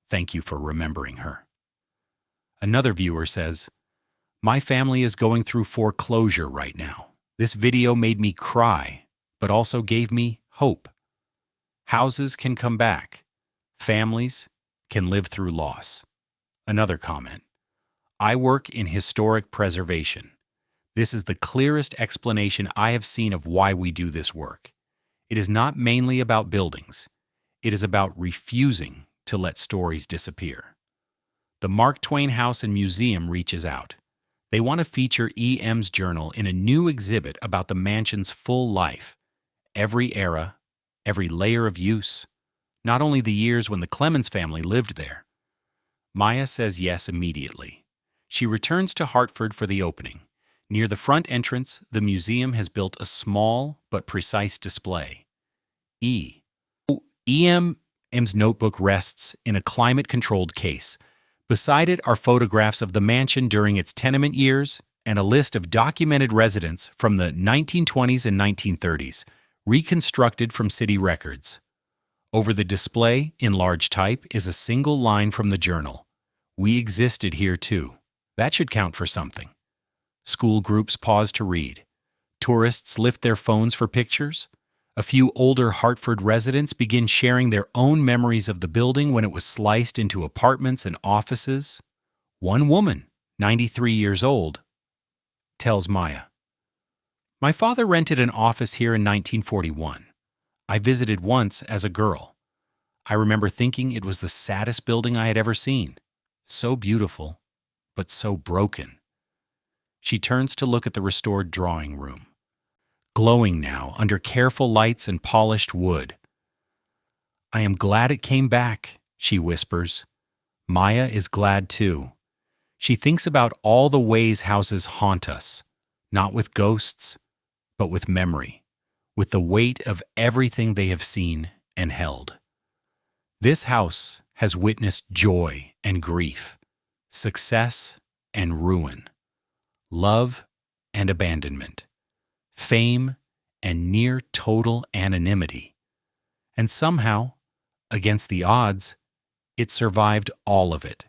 Thank you for remembering her." Another viewer says, "My family is going through foreclosure right now. This video made me cry, but also gave me hope. Houses can come back. Families can live through loss." Another comment, "I work in historic preservation. This is the clearest explanation I have seen of why we do this work. It is not mainly about buildings. It is about refusing to let stories disappear." The Mark Twain House and Museum reaches out. They want to feature E.M.'s journal in a new exhibit about the mansion's full life, every era, every layer of use, not only the years when the Clemenses family lived there. Maya says yes immediately. She returns to Hartford for the opening. Near the front entrance, the museum has built a small but precise display. E.M.'s notebook rests in a climate-controlled case. Beside it are photographs of the mansion during its tenement years and a list of documented residents from the 1920s and 1930s, reconstructed from city records. Over the display, in large type, is a single line from the journal. "We existed here too." That should count for something. School groups pause to read. Tourists lift their phones for pictures. A few older Hartford residents begin sharing their own memories of the building when it was sliced into apartments and offices. One woman, 93 years old, tells Maya, "My father rented an office here in 1941. I visited once as a girl. I remember thinking it was the saddest building I had ever seen. So beautiful, but so broken." She turns to look at the restored drawing room, glowing now under careful lights and polished wood. "I am glad it came back," she whispers. Maya is glad too. She thinks about all the ways houses haunt us, not with ghosts, but with memory, with the weight of everything they have seen and held. This house has witnessed joy and grief, success and ruin, love and abandonment, fame and near total anonymity. And somehow, against the odds, it survived all of it.